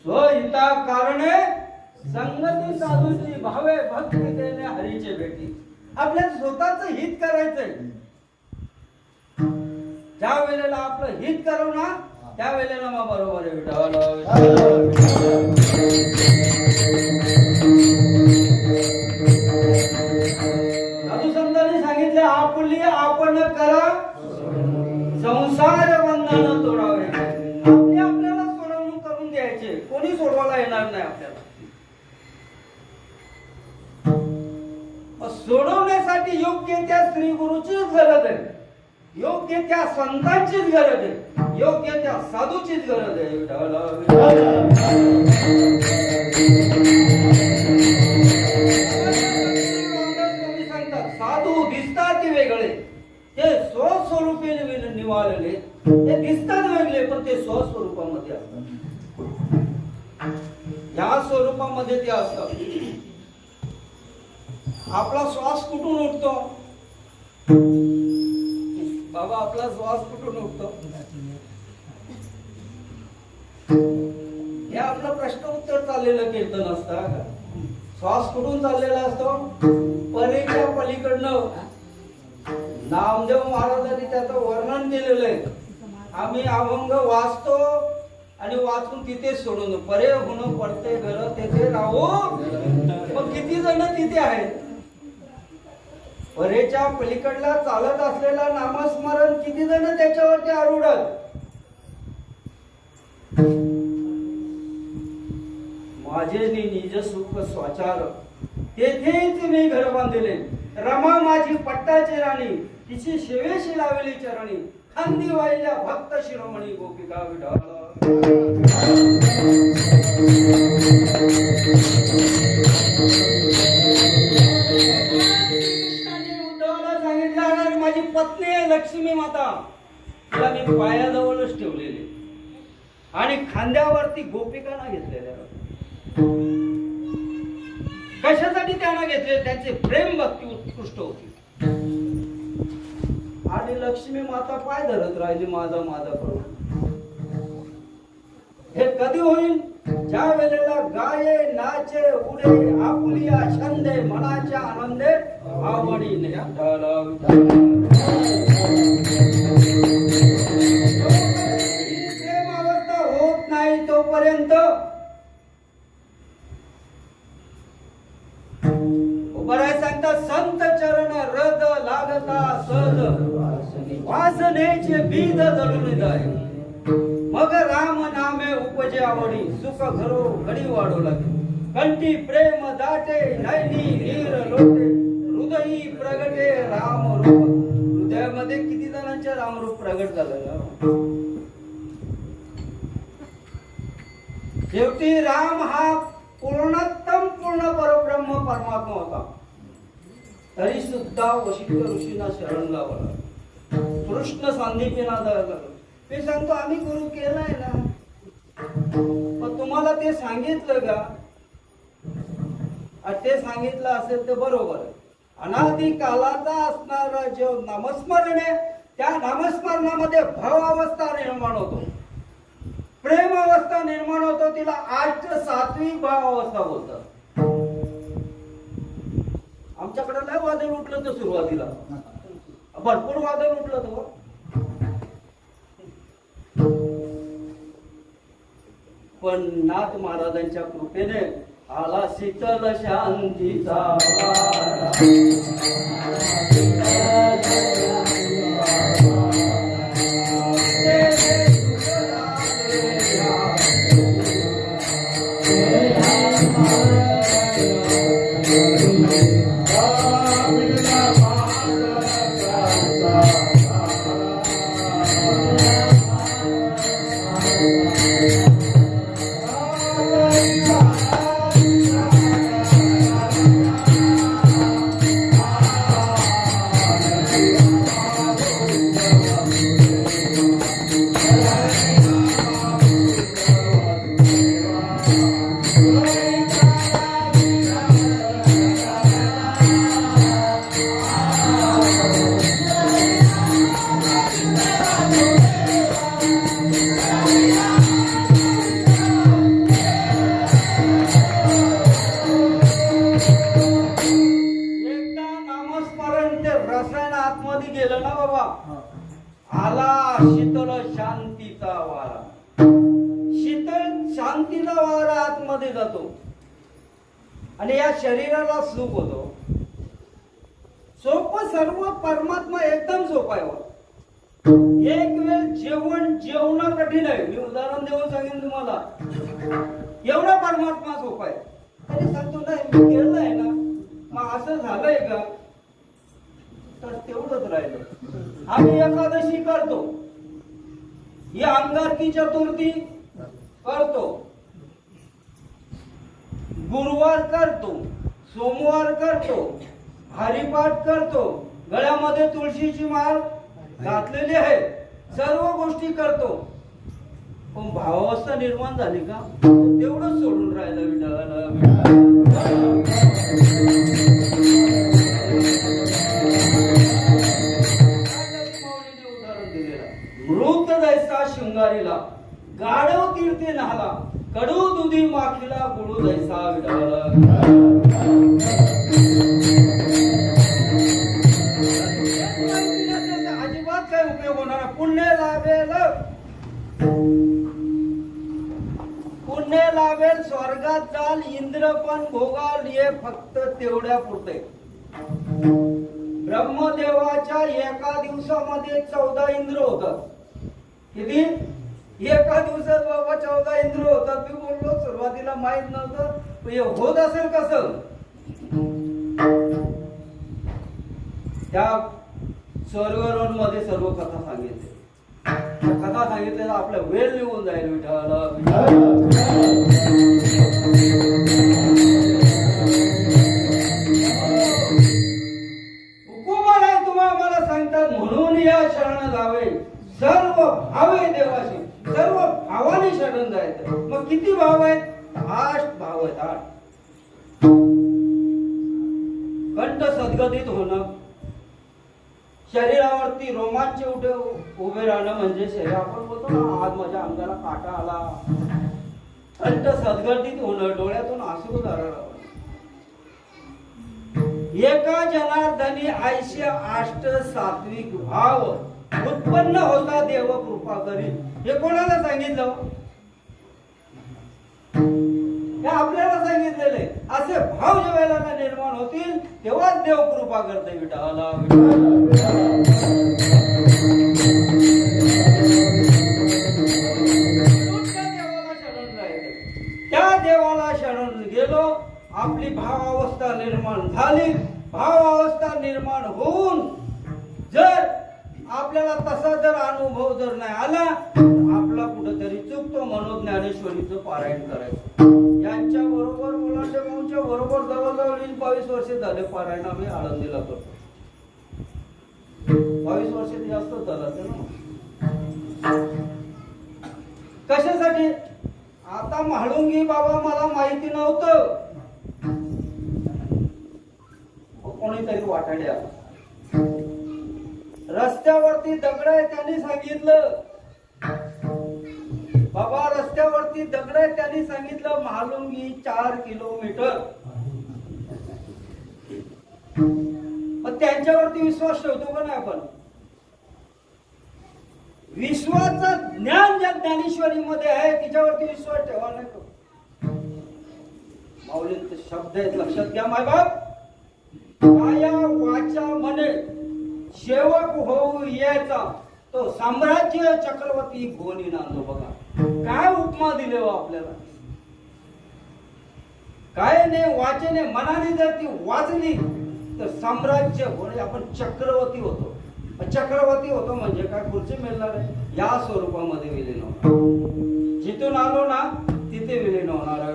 स्वहिता कारणे संगती साधूची भावे भक्ती देणे हरीचे भेटी. आपल्या स्वतःच हित करायचंय. ज्या वेळेला आपलं हित करू ना त्या वेळेला मग बरोबर आहे. साधू संतांनी सांगितले आपली आपण करा संसार बंधन तोडावे. आपले आपल्याला सोडवणूक करून द्यायचे, कोणी सोडवायला येणार नाही आपल्याला. सोडवण्यासाठी योग्य त्या श्री गुरुचीच गरज आहे, योग्य त्या संतांचीच गरज आहे, योग्य त्या साधूचीच गरज आहे. सांगतात साधू दिसतात वेगळे, ते स्वस्वरूपी निवाळले. ते दिसतात वेगळे पण ते स्वस्वरूपामध्ये असतात. या स्वरूपामध्ये ते असतात. आपला श्वास कुठून उठतो बाबा? आपला श्वास कुठून उठतो? हे आपलं प्रश्न उत्तर चाललेलं कीर्तन असतं का? श्वास कुठून चाललेला असतो? पलीच्या पलीकडनं. नामदेव महाराजांनी त्याचं वर्णन केलेलं आहे. आम्ही अभंग वाचतो आणि वाचून तिथेच सोडून परे होणं पडते घर तेथे राहू. मग किती जण तिथे आहेत? परेच्या पलीकडला चालत असलेला नामस्मरण किती जण त्याच्यावरती आरूढत. माझे निज सुख स्वाचार तेथेच मी घर बांधिले. रमा माझी पट्टाची राणी तिची सेवेशी लावली चरणी. खांदी वाहिल्या भक्त शिरोमणी गोपिका विठाला. उद्धवाला सांगितलं माझी पत्नी आहे लक्ष्मी माता, तिला मी पायाजवळच ठेवलेले आणि खांद्यावरती गोपिकांना घेतलेल्या. कशासाठी त्यांना घेतले? त्यांचे प्रेम भक्ती उत्कृष्ट होती. आणि लक्ष्मी माता पाय धरत राहिली माझा माझा करून. हे कधी होईल? ज्या वेळेला गाये नाचे उडे आपुलिया छंदे मनाच्या आनंदे आवडीने प्रेम अवस्था होत नाही तोपर्यंत बराय सांगता संत चरण रद लागता सद वासनेचे बीज जळून जाय. मग राम नामे उपजे आवडी सुख घरो घडी वाढू लागे. कंठी प्रेम दाटे नैनी नीर लोटे हृदयी प्रगटे राम रूप. हृदयामध्ये किती जणांचे रामरूप प्रगट झालं. शेवटी राम हा पूर्णोत्तम पूर्ण परब्रह्म परमात्मा होता. तरी सुद्धा वशिष्ठ ऋषींना शरण लावला. कृष्ण सांदीपीना झाला. मी सांगतो आम्ही गुरु केलाय ना, पण तुम्हाला ते सांगितलं का? ते सांगितलं असेल तर बरोबर आहे. अनादी कालाचा असणारा जो नामस्मरण आहे त्या नामस्मरणामध्ये भाव अवस्था निर्माण होतो, प्रेम अवस्था निर्माण होतो. तिला 8 सात्विक भाव अवस्था बोलतात. आमच्याकडे लय वादळ उठलं तर सुरुवातीला भरपूर वादळ उठलं तर, पण नाथ महाराजांच्या कृपेने आला शीतल शांतीचा वारा. गेलं ना बाबा, आला शीतल शांतीचा वारा. शीतल शांतीचा वारा आतमध्ये जातो आणि या शरीराला सुख होतो. सोपं सर्व परमात्मा एकदम सोपा आहे. एक वेळ जेवण कठीण आहे. मी उदाहरण देऊन सांगेन तुम्हाला. एवढा परमात्मा सोपा आहे तरी सांगतो नाही मी केलंय ना, मग असं झालंय का? तर तेवढंच राहिलं. आम्ही एकादशी करतो, ही अंगारकी चतुर्थी करतो, गुरुवार करतो, सोमवार करतो, हरिपाठ करतो, गळ्यामध्ये तुळशीची माळ घातलेली आहे, सर्व गोष्टी करतो. पण भावावस्था निर्माण झाली का? तेवढंच सोडून राहिलं विठाला. मृत दैसा शृंगारीला गाढव कीर्ती नाला, कडू दुधी माखीला गुळू दैसा विठाला. अजिबात काय उपयोग होणार. पुण्य लाभेल स्वर्गात जाल, इंद्र पण भोगाल, हे फक्त तेवढ्या पुरते. ब्रह्मदेवाच्या एका दिवसामध्ये 14 इंद्र होतात. किती? एका दिवसात बाबा 14 इंद्र होतात. मी बोललो सुरुवातीला माहित नव्हतं, पण हे होत असेल कसं? त्या स्वर्गरोन मध्ये सर्व कथा सांगितले. कथा सांगितलेला आपला वेळ निघून जाईल. हुकुमाला तुम्हाला मला सांगतात म्हणून या शरण जावे. सर्व भावे देवाशी, सर्व भावाने शरण जायचं. मग किती भाव आहेत? 8 भाव आहेत. 8. कंठ सद्गदित होणं, शरीरावरती रोमांच उभे राहणं, म्हणजे शरीर आपण बोलतो ना आज माझ्या अंगाला काटा आला. कंठ सद्गदित होणं, डोळ्यातून आसरू धरावं. एका जनार्दनी 88 सात्विक भाव उत्पन्न होता देव कृपा करी. हे कोणाला सांगितलं? हे आपल्याला सांगितलेले. असे भाव ज्या वेळेला निर्माण होतील तेव्हाच देव कृपा करते. विठाला देवाला शरण जायचं. त्या देवाला शरण गेलो, आपली भावावस्था निर्माण झाली. भावावस्था निर्माण होऊन जर आपल्याला तसा जर अनुभव जर नाही आला, आपला कुठेतरी चुकतो. म्हणून ज्ञानेश्वरीचं पारायण करायचं. यांच्या बरोबर मुलांच्या भाऊच्या बरोबर जवळजवळ 22 वर्षे झाले पारायण आम्ही आळंदीला करतो. 22 वर्षे जास्त झालं ना. कशासाठी? आता म्हाळुंगी बाबा मला माहिती नव्हतं, कोणीतरी वाटाड्या रस्त्यावरती दगड आहे त्यांनी सांगितलं. बाबा रस्त्यावरती दगड आहे त्यांनी सांगितलं म्हाळुंगी 4 किलोमीटर. मग त्यांच्यावरती विश्वास ठेवतो का नाही आपण? विश्वाचं ज्ञान ज्या ज्ञानेश्वरीमध्ये आहे तिच्यावरती विश्वास ठेवा नाही तो. माऊलींचे शब्द आहेत, लक्षात घ्या मायबाप. काया वाचा मने सेवक होऊ यायचा तो साम्राज्य चक्रवर्ती भुवनी नांदो. बघा काय उपमा दिले हो आपल्याला. काय नाही वाचेने मनाने जर ती वाचली तर साम्राज्य होणे, आपण चक्रवर्ती होतो. चक्रवर्ती होतो म्हणजे काय? खुर्ची मिळणार आहे या स्वरूपामध्ये विलीन होणार. जिथून आलो ना तिथे विलीन होणार आहे.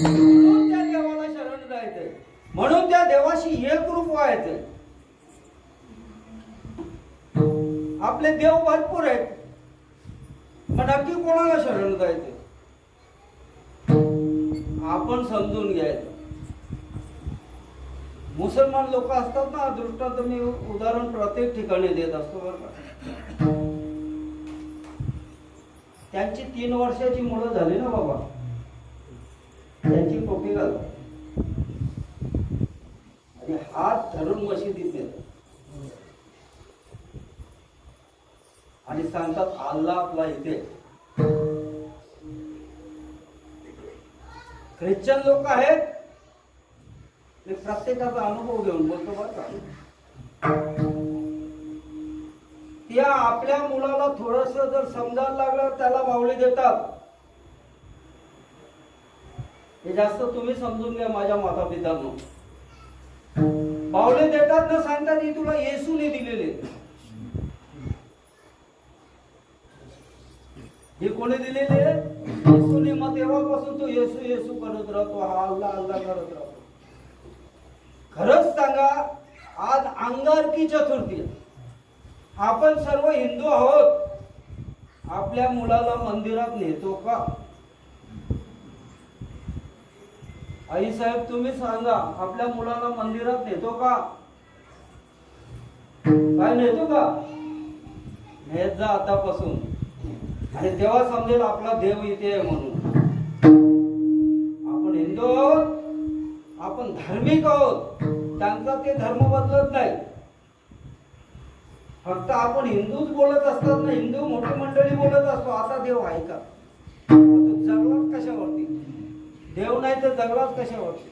म्हणून त्या देवाला शरण जायचंय. म्हणून त्या देवाशी एक रूप व्हायचंय. आपले देव भरपूर आहेत, पण नक्की कोणाला शरण जायचंय आपण समजून घ्यायचं. मुसलमान लोक असतात ना, दृष्टांत मी उदाहरण प्रत्येक ठिकाणी देत असतो बरं का. त्यांची 3 वर्षाची मुलं झाली ना बाबा, त्यांची टोपी घालतात आणि हात धरून मशिदीत नेतात आणि सांगतात अल्लाह आपला इथे. ख्रिश्चन लोक आहेत, मी प्रत्येकाचा अनुभव घेऊन बोलतो बरं का. त्या आपल्या मुलाला थोडस जर समजायला लागलं त्याला बावळी देतात. हे जास्त तुम्ही समजून घ्या माझ्या माता पितांनो. बावळे देतात ना, सांगतात ही तुला येसूने दिलेले. हे कोणी दिलेले? येसूने. मग तेव्हापासून तो येसू येसू करत राहतो, हा अल्लाह अल्लाह करत राहतो. खरंच सांगा, आज अंगारकी चतुर्थी, आपण सर्व हिंदू आहोत. आपल्या मुलाला मंदिरात नेतो का? आई साहेब तुम्ही सांगा, आपल्या मुलाला मंदिरात नेतो का? काय नेतो का? नेत जा आतापासून. आणि तेव्हा समजेल आपला देव इथे आहे म्हणून. आपण हिंदू आहोत, आपण धार्मिक आहोत. त्यांचा ते धर्म बदलत नाही. फक्त आपण हिंदूच बोलत असतात ना, हिंदू मोठी मंडळी बोलत असतो आता देव आहे का. जगलाच कशावरती? देव नाही तर जगलाच कशावरती?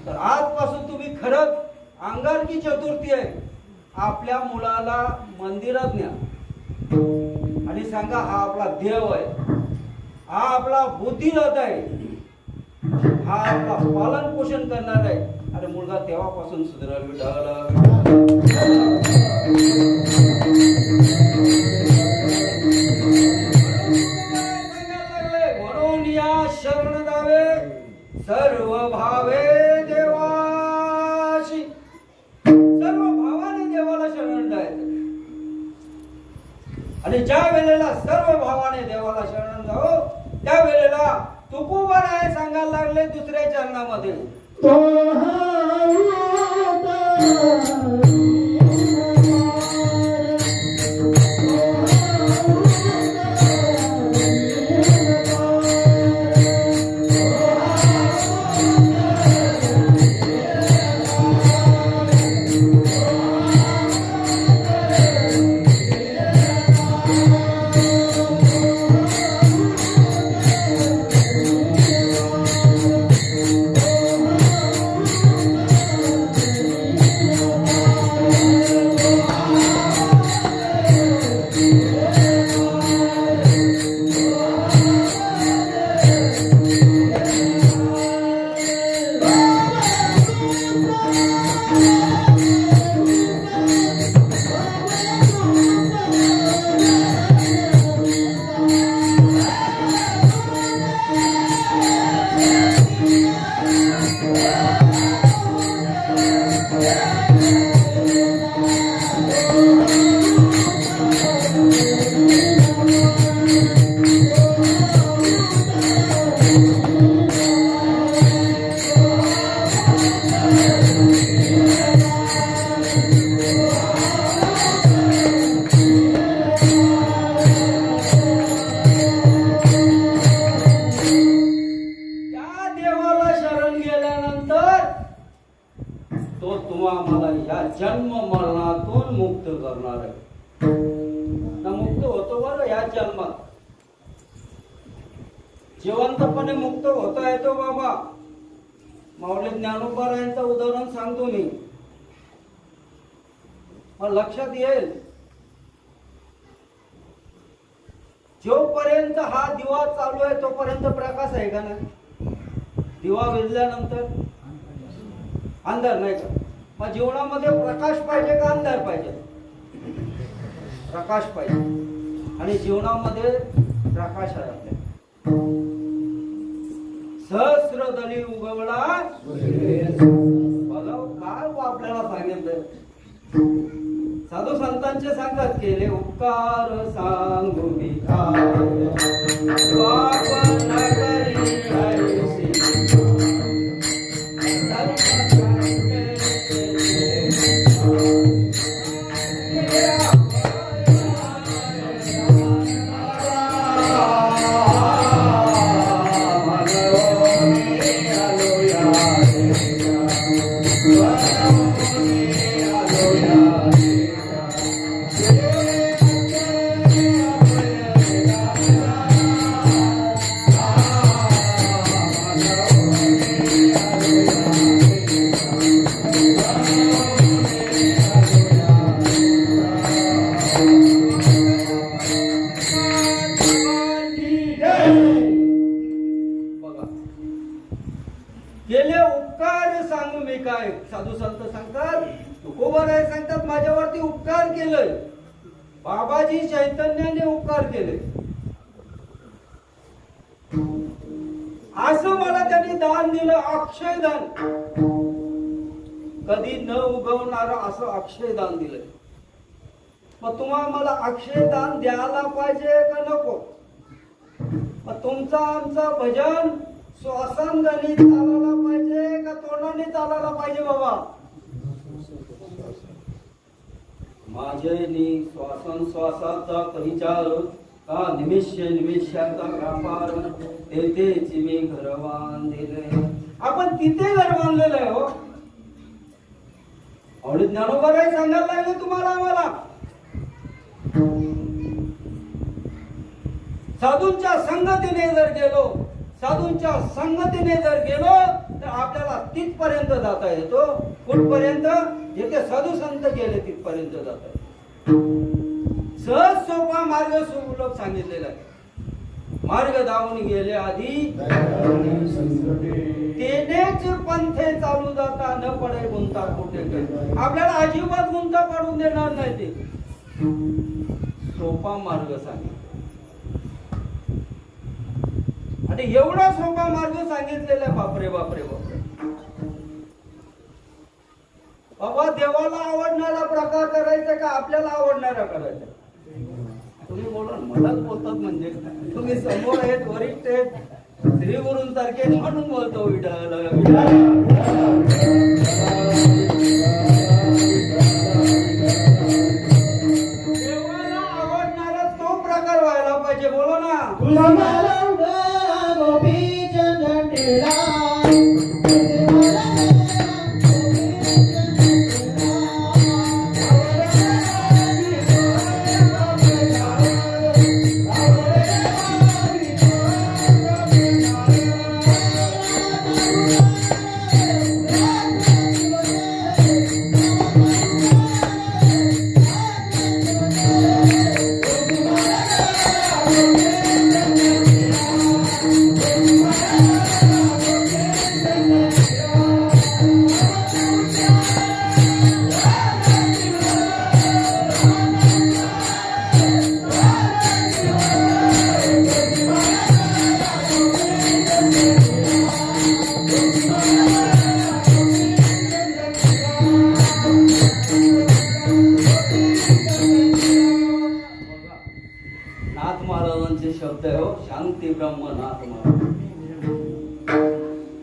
तर आजपासून तुम्ही खरंच अंगारकी चतुर्थी आहे, आपल्या मुलाला मंदिरात न्या आणि सांगा हा आपला देव आहे, हा आपला बुद्धिरथ आहे, हा आपला पालन पोषण करणार आहे. आणि मुलगा तेव्हापासून सुधारला. म्हणून या शरण जावे सर्व भावे देवाशी. सर्व भावाने देवाला शरण जायचं. आणि ज्या वेळेला सर्व भावाने देवाला शरण जाओ त्या वेळेला तुकोबाराय सांगायला लागले दुसऱ्या चरणामध्ये, तो तुम्हाला या जन्म मरणातून मुक्त करणार आहे. ना मुक्त होतो बरं या जन्मात, जिवंतपणे मुक्त होता येतो बाबा. माऊली ज्ञानोबारायांचं उदाहरण सांगतो मी, मला लक्षात येईल. जोपर्यंत हा दिवा चालू आहे तोपर्यंत प्रकाश आहे का नाही? दिवा विझल्यानंतर अंधार नाही का? मग जीवनामध्ये प्रकाश पाहिजे का अंधार पाहिजे? प्रकाश पाहिजे. आणि जीवनामध्ये प्रकाश आहे आपल्या. सहस्रदली उगवला बघा काय आपल्याला सांगितलं. साधू संतांचे सांगत केले उपकार सांगू मी काय, पाप न करी ऐसी. केले उपकार सांगू मी काय. साधू संत सांगतात, तुकोबाराय सांगतात माझ्यावरती उपकार केलंय. बाबाजी चैतन्याने उपकार केले. असं मला त्यांनी दान दिलं, अक्षय दान. कधी न उगवणारं असं अक्षय दान दिलंय. मग तुम्हाला मला अक्षय दान द्यायला पाहिजे का नको? मग तुमचा आमचा भजन श्वासांगणी चालायला पाहिजे का तोंडाने चालायला पाहिजे बाबा? माझे श्वासन श्वासाचा परिचार का निमिष निमिषाचा व्यापार, तेथेच मी घर बांधले. आपण तिथे घर बांधलेलं आहे हो. आवडी ज्ञानोबाराय सांगायला लागले तुम्हाला आम्हाला. साधूंच्या संगतीने जर गेलो, साधूंच्या संगतीने जर गेलो तर आपल्याला तिथपर्यंत जाता येतो. कुठपर्यंत? जिथे साधू संत गेले तिथपर्यंत जाता येतो. सहज सोपा मार्ग सुलभ सांगितलेला आहे. मार्ग धावून गेले आधी तेनेच पंथे चालू जाता न पडे गुंता कुठे काही. आपल्याला अजिबात गुंता पडून देणार नाही ते. सोपा मार्ग सांगितला आणि एवढा सोपा मार्ग सांगितलेला आहे. बापरे बापरे बापरे. बाबा देवाला आवडणारा प्रकार करायचा का आपल्याला आवडणारा करायचा? तुम्ही बोला, मलाच बोलतात म्हणजे तुम्ही समोर आहेत, वरिष्ठ आहेत, श्री गुरूंसारखे म्हणून बोलतो विठाला देवाला आवडणारा तो प्रकार व्हायला पाहिजे. बोलो ना. नाथ महाराजांचे शब्द आहे हो. शांती ब्रह्म नाथ महाराज.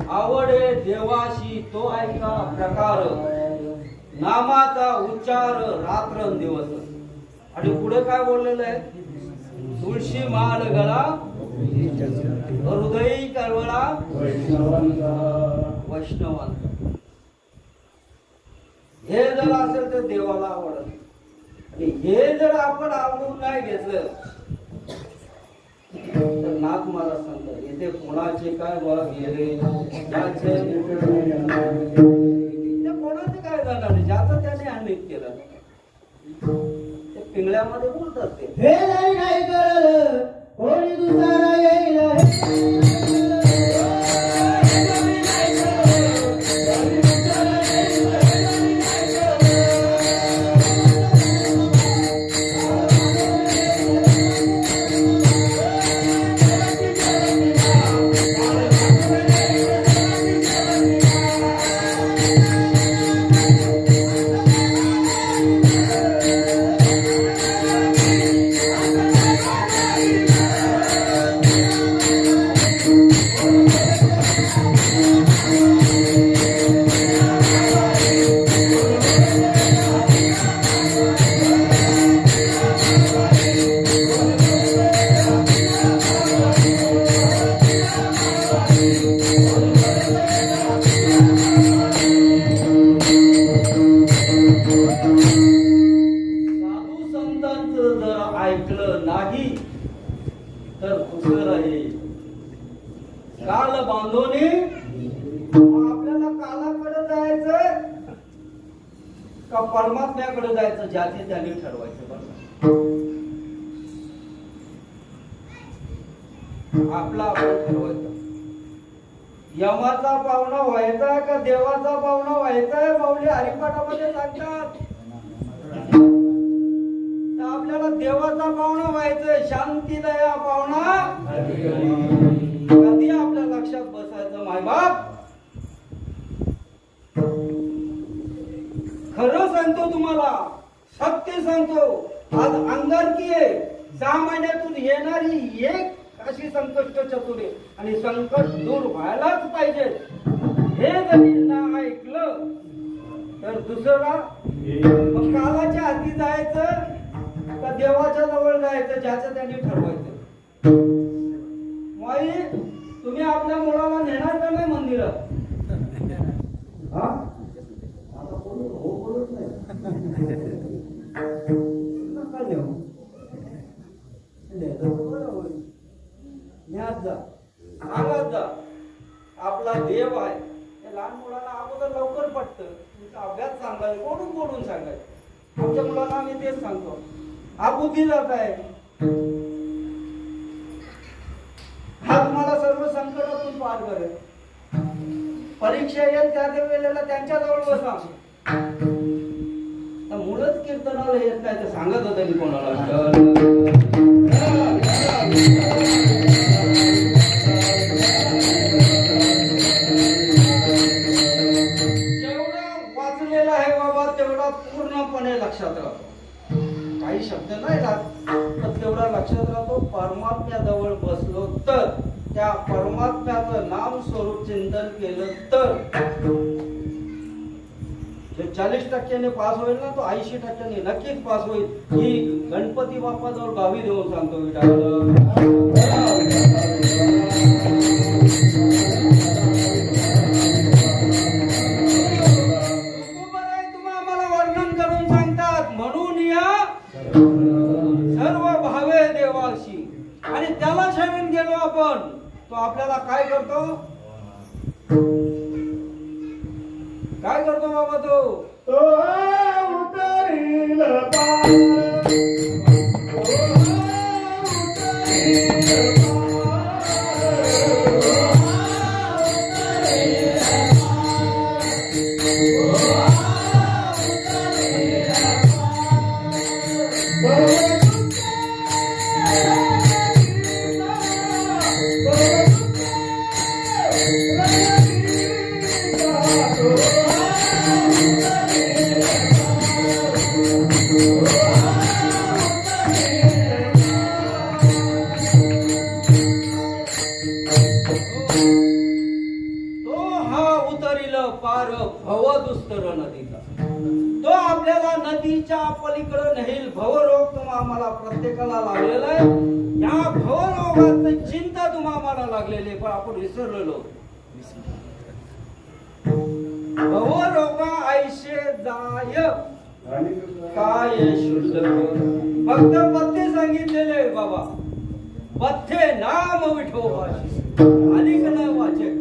आवडे देवाशी तो ऐका प्रकार, नामाचा उच्चार रात्रंदिवस. आणि पुढे काय बोललेलं आहे? तुळशी माळ गळा हृदयी कळवळा वैष्णवांचा. हे जर असेल तर देवाला आवडत. आणि हे जर आपण आवडून नाही घेतलं तर नाथ महाराज सांगतात इथे कोणाचे काय बा गेले, कोणाचे काय जाणार नाही. ज्याचं त्याने अनेक केलं. ते पिंगळ्यामध्ये बोलतात ते हे नाही कळलं कोणी दुसरा येईल. ऐकलं नाही तर दुसरं हे काल बांधवणे. आपल्याला कालाकडे जायचं का परमात्म्याकडे जायचं ज्याचे त्याने ठरवायचं. आपला आपण ठरवायचं. यमाचा पावणा व्हायचा का देवाचा पावणा व्हायचा? माऊली हरिपाठामध्ये सांगतात आपल्याला देवाचा पावणा व्हायचंय. शांती दया पावणा कधी आपल्या लक्षात बसायचं मायबाप. खरं सांगतो तुम्हाला, सत्य सांगतो. आज अंगारकी आहे. 6 महिन्यातून येणारी एक अशी संकष्ट चतुरे आणि संकट दूर व्हायलाच पाहिजे. हे जरी ना ऐकलं तर दुसरा मग कालाच्या हाती जायचं का देवाच्या जवळ जायचं ज्याचं त्यांनी ठरवायचं. माई तुम्ही आपल्या मुलाला नेणार का नाही मंदिरात? बोलत नाही नका नेऊ. मुलांनी कोडून कोडून सांगायचं. आमच्या मुलांना आम्ही तेच सांगतो, हा बुद्धिदाता आहे, हा तुम्हाला सर्व संकटातून पार करेल. परीक्षा येईल त्या वेळेला त्यांच्या जवळ बसा. मुलंच कीर्तनाला येत नाही तर सांगत होतं मी कोणाला. जेवढा वाचलेला आहे बाबा तेवढा पूर्णपणे लक्षात राहतो. काही शब्द नाही राहत पण तेवढा लक्षात राहतो. परमात्म्याजवळ बसलो तर, त्या परमात्म्याचं नाम स्वरूप चिंतन केलं तर जो 40% पास होईल ना तो 80% नक्कीच पास होईल. ही गणपती बाप्पा जवळ गावी देऊन सांगतो तुम्ही आम्हाला वर्णन करून सांगतात म्हणून या सर्व भावे देवाशी. आणि त्याला शरण गेलो आपण, तो आपल्याला काय करतो, काय करतो बाबा तो उतरील पार, पार भवदुस्तर नदीचा. तो आपल्याला नदीच्या पलीकडे नेईल. भवरोग तुम्हा आम्हाला प्रत्येकाला लागलेला आहे. या भवरोगाची चिंता तुम्हा आम्हाला लागलेली आहे पण आपण विसरलेलो. भवरोगा ऐशे जाय काय शुल्लक. फक्त पथ्य सांगितलेले बाबा, पथ्य नाम विठोबाशी, अधिक न वाचक.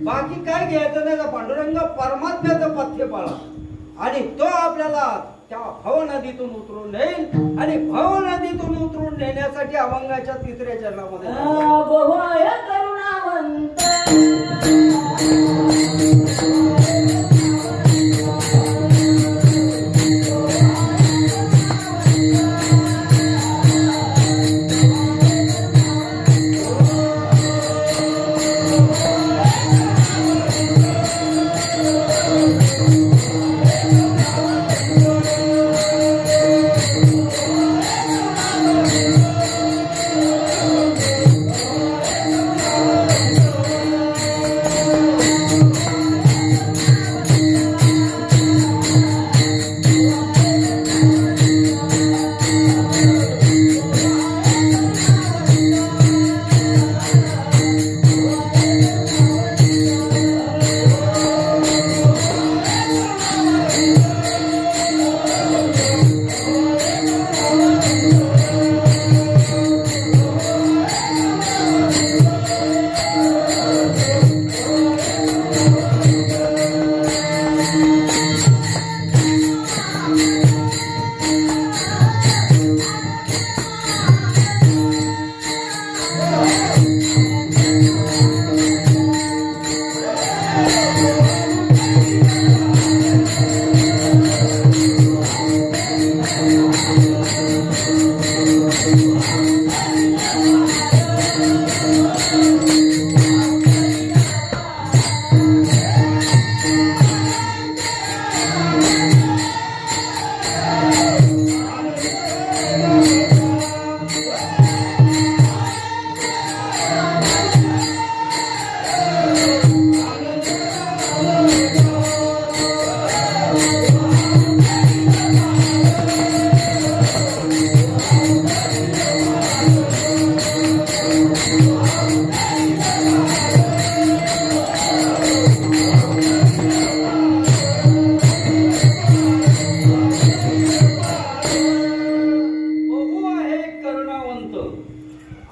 बाकी काय घ्यायचं नाही. पांडुरंग परमात्म्याचं पथ्य पाळा आणि तो आपल्याला त्या भव नदीतून उतरून नेईल. आणि भव नदीतून उतरून नेण्यासाठी अभंगाच्या 3ऱ्या चरणामध्ये बहुय करुणावंत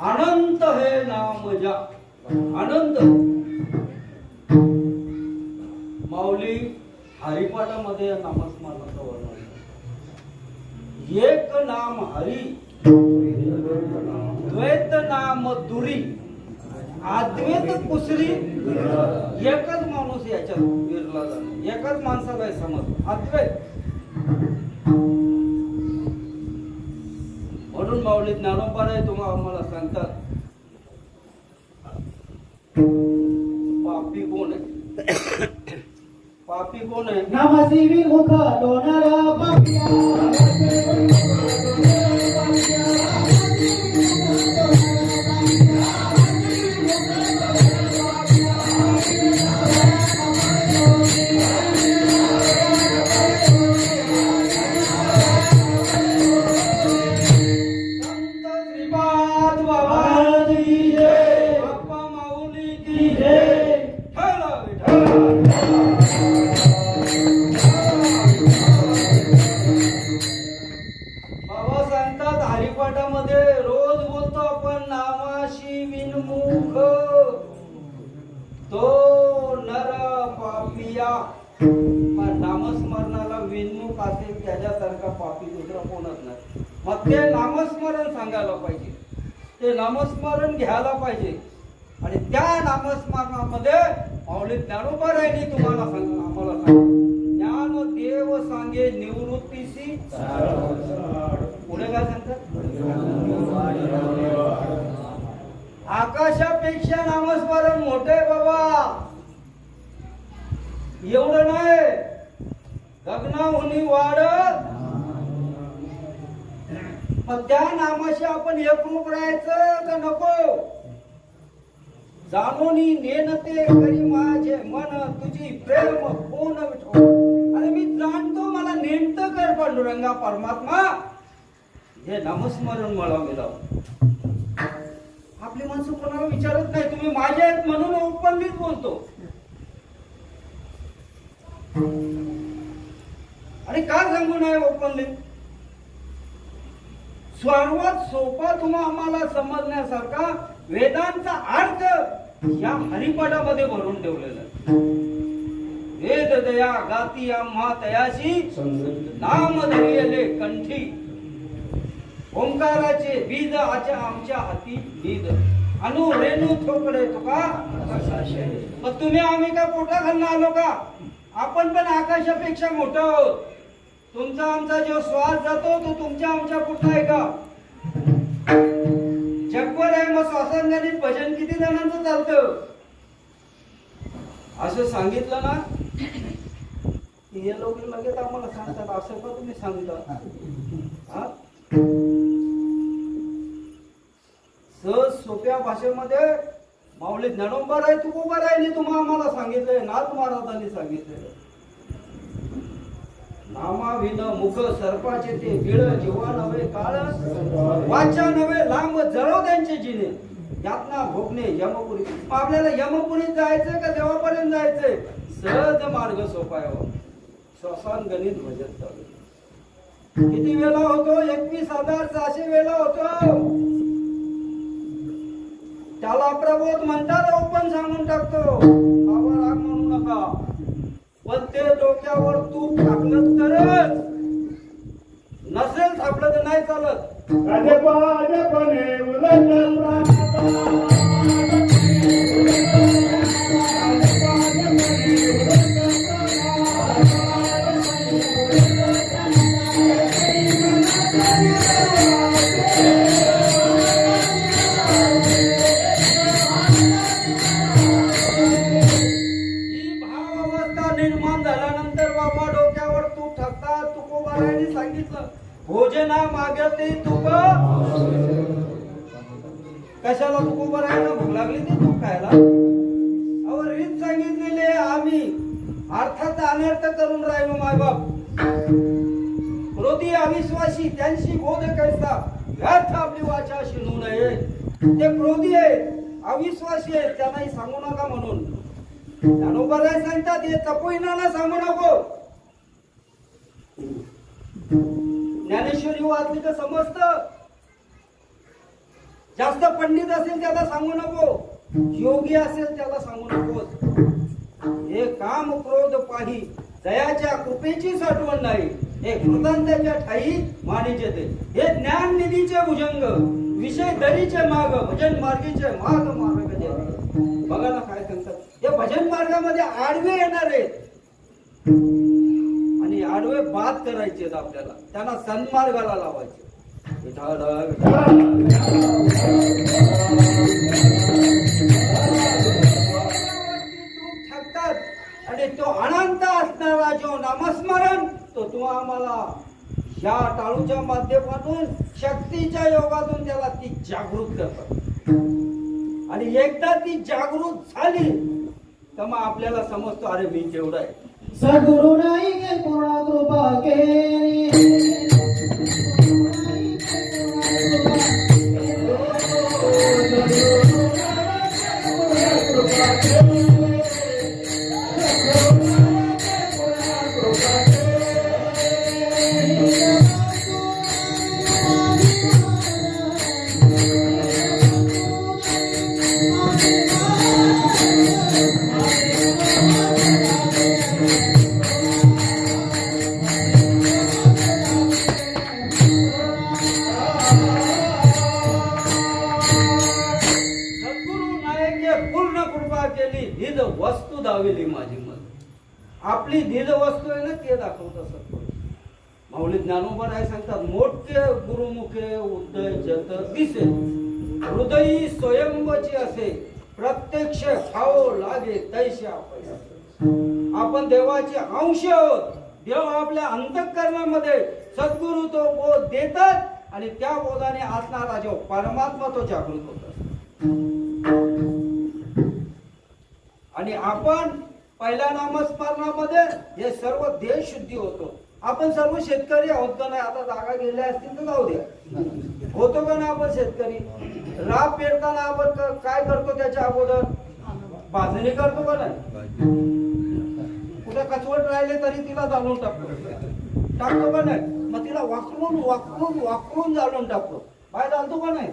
अनंत हे नाम जा. अनंत माऊली हरिपाठामध्ये या नामस्मरणाचं वर्णन आहे. एक नाम हरी, द्वैत नाम दुरी, अद्वैत कुसरी. एकच माणूस याच्यात विरला जातो, एकच माणसाला हे समज अद्वैत. म्हणून माऊली ज्ञानोबाराय तुम्हाला आम्हाला सांगतात पापी कोण आहे? पापी कोण आहे? नामाची विमुख डोनारा पापिया. संत श्रीपाद बाबा की जय, बाप्पा माऊली की जय. ठेला विठ्ठला. बाबा सांगतात हरिपाठामध्ये रोज बोलतो आपण नामाशी विनमुख तो नर पापिया. पण नामस्मरणाला विनमुख असेल त्याच्यासारखा पापी दुसरा कोणच नाही. मग ते नामस्मरण सांगायला पाहिजे, ते नामस्मरण घ्यायला पाहिजे. आणि त्या नामस्मरणामध्ये माऊली ज्ञानोबारायांनी तुम्हाला आम्हाला सांगितलं ज्ञान देव सांगे निवृत्तीशी. पुढे काय सांगतात? आकाशापेक्षा नामस्मरण मोठे बाबा, एवढं नाही. गगनाहुनी वाढत. मग त्या नामाशी आपण एकरूप राहायचं का नको? जाणूनी नेनते करी माझे मन तुझी प्रेम कोण विठो. अरे मी जाणतो मला नेमतं कर पांडुरंगा परमात्मा. हे नामस्मरण मला मिळावं. आपली माणसं कोणाला विचारत नाही, तुम्ही माझे आहेत म्हणून ओपनलीच बोलतो. आणि का सांगू नये ओपनली? सर्वात सोपा तुम्हा आम्हाला समजण्यासारखा वेदांचा अर्थ या हरिपाठामध्ये भरून ठेवलेला आहे. वेद दया गाती आम्हा तयाशी नाम धरियले कंठी. ओंकाराचे बीज आमच्या हाती बीज अनु रेणू ठोकळे तुका. मग तुम्ही आम्ही का पोटा घालून आलो का? आपण पण आकाशापेक्षा मोठा आहोत. तुमचा आमचा जो श्वास जातो तो तुमच्या आमच्या पोटा आहे का? जगभर आहे. मग श्वासांगणित भजन किती जणांचं चालतं? असं सांगितलं ना हे लोक लगेच आम्हाला सांगतात असं का तुम्ही सांगता? हा? सहज सोप्या भाषेमध्ये माऊली ज्ञानोबाराय तुकोबारायांनी तुम्हाला आम्हाला सांगितलंय, नाथ महाराजांनी सांगितलंय. नामाविन मुख सर्पाचे ते गिळ जीवा नव्हे काळ वाचा नव्हे लांब जळव त्यांचे जिने यातना भोगणे यमपुरी. आपल्याला यमपुरीत जायचंय का देवापर्यंत जायचंय? सहज मार्ग सोपायावा. श्वासान गणित भजन चालू. किती वेळा होतो? 21,600 वेळा होतो. त्याला प्रबोध म्हणतात, ओपन सांगून टाकतो. बाबा राग म्हणू नका. पण ते डोक्यावर तूप टाकलं तरच, नसेल थापलं तर नाही चालत. राजपाने उलट निर्माण झाल्यानंतर बाबा डोक्यावर तूप टाकतात. तुकोबारायांनी सांगितलं भोजना मागते तुक. कशाला तुकोबारायांना भूक लागली ते तूप खायला? अहो रीत सांगितलेली आम्ही अर्थाचा अनर्थ करून राहिलो मायबाप. क्रोधी अविश्वासी त्यांची बोध कैसा व्यर्थ आपली वाचा शिनू नये. ते क्रोधी आहेत, अविश्वासी आहेत, त्यांनाही सांगू नका म्हणून. ज्ञानोबाराय सांगतात हे तपोईनाला सांगू नको. ज्ञानेश्वरी वाचली तर समजत. जास्त पंडित असेल त्याला सांगू नको, योगी असेल त्याला सांगू नकोस. हे काम क्रोध पाही जयाच्या कृपेची साठवण नाही, हे कृतांताच्या ठाई मानीचे ते, हे ज्ञान निधीचे भुजंग, विषय दरीचे माग, भजन मार्गीचे माग मार्ग जे. बघा ना काय सांगतात, हे भजन मार्गामध्ये आडवे येणार आहेत आणि आडवे बाद करायचे आहेत आपल्याला, त्यांना सन्मार्गाला लावायचे. विठ्ठल ठगतात आणि तो अनंत असणारा जो नामस्मरण तो आम्हाला या टाळूच्या माध्यमातून शक्तीच्या योगातून त्याला ती जागृत करतात. आणि एकदा ती जागृत झाली तर मग आपल्याला समजतो अरे मी केवढा आहे. सद्गुरु नाही गे पूर्ण कृपा केली. वस्तू दावेली माझी मन, आपली दीद वस्तू आहे ना ते दाखवत असत. माऊली ज्ञानोबा राय सांगतात, मोठे गुरुमुखे उदय जत दिसे, हृदयी स्वयंवची असे, प्रत्यक्ष खाओ लागे तैसे आपण. आपण देवाचे अंश आहोत. देव आपल्या अंतःकरणामध्ये सद्गुरु तो बोध देतात आणि त्या बोधाने असणारा जो परमात्मा तो जागृत होतात. आणि आपण पहिल्या नामस्मरणामध्ये हे सर्व देश शुद्धी होतो. आपण सर्व शेतकरी आहोत का नाही? आता जागा गेल्या असतील तर जाऊ द्या. होतो का नाही आपण शेतकरी? राब पेरताना आपण काय करतो? त्याच्या अगोदर भाजणी करतो का नाही? कुठे कचवट राहिले तरी तिला जाळून टाकतो का नाही? मग तिला वाकरून वाकरून वाकरून जाळून टाकतो. काय जाणतो का नाही?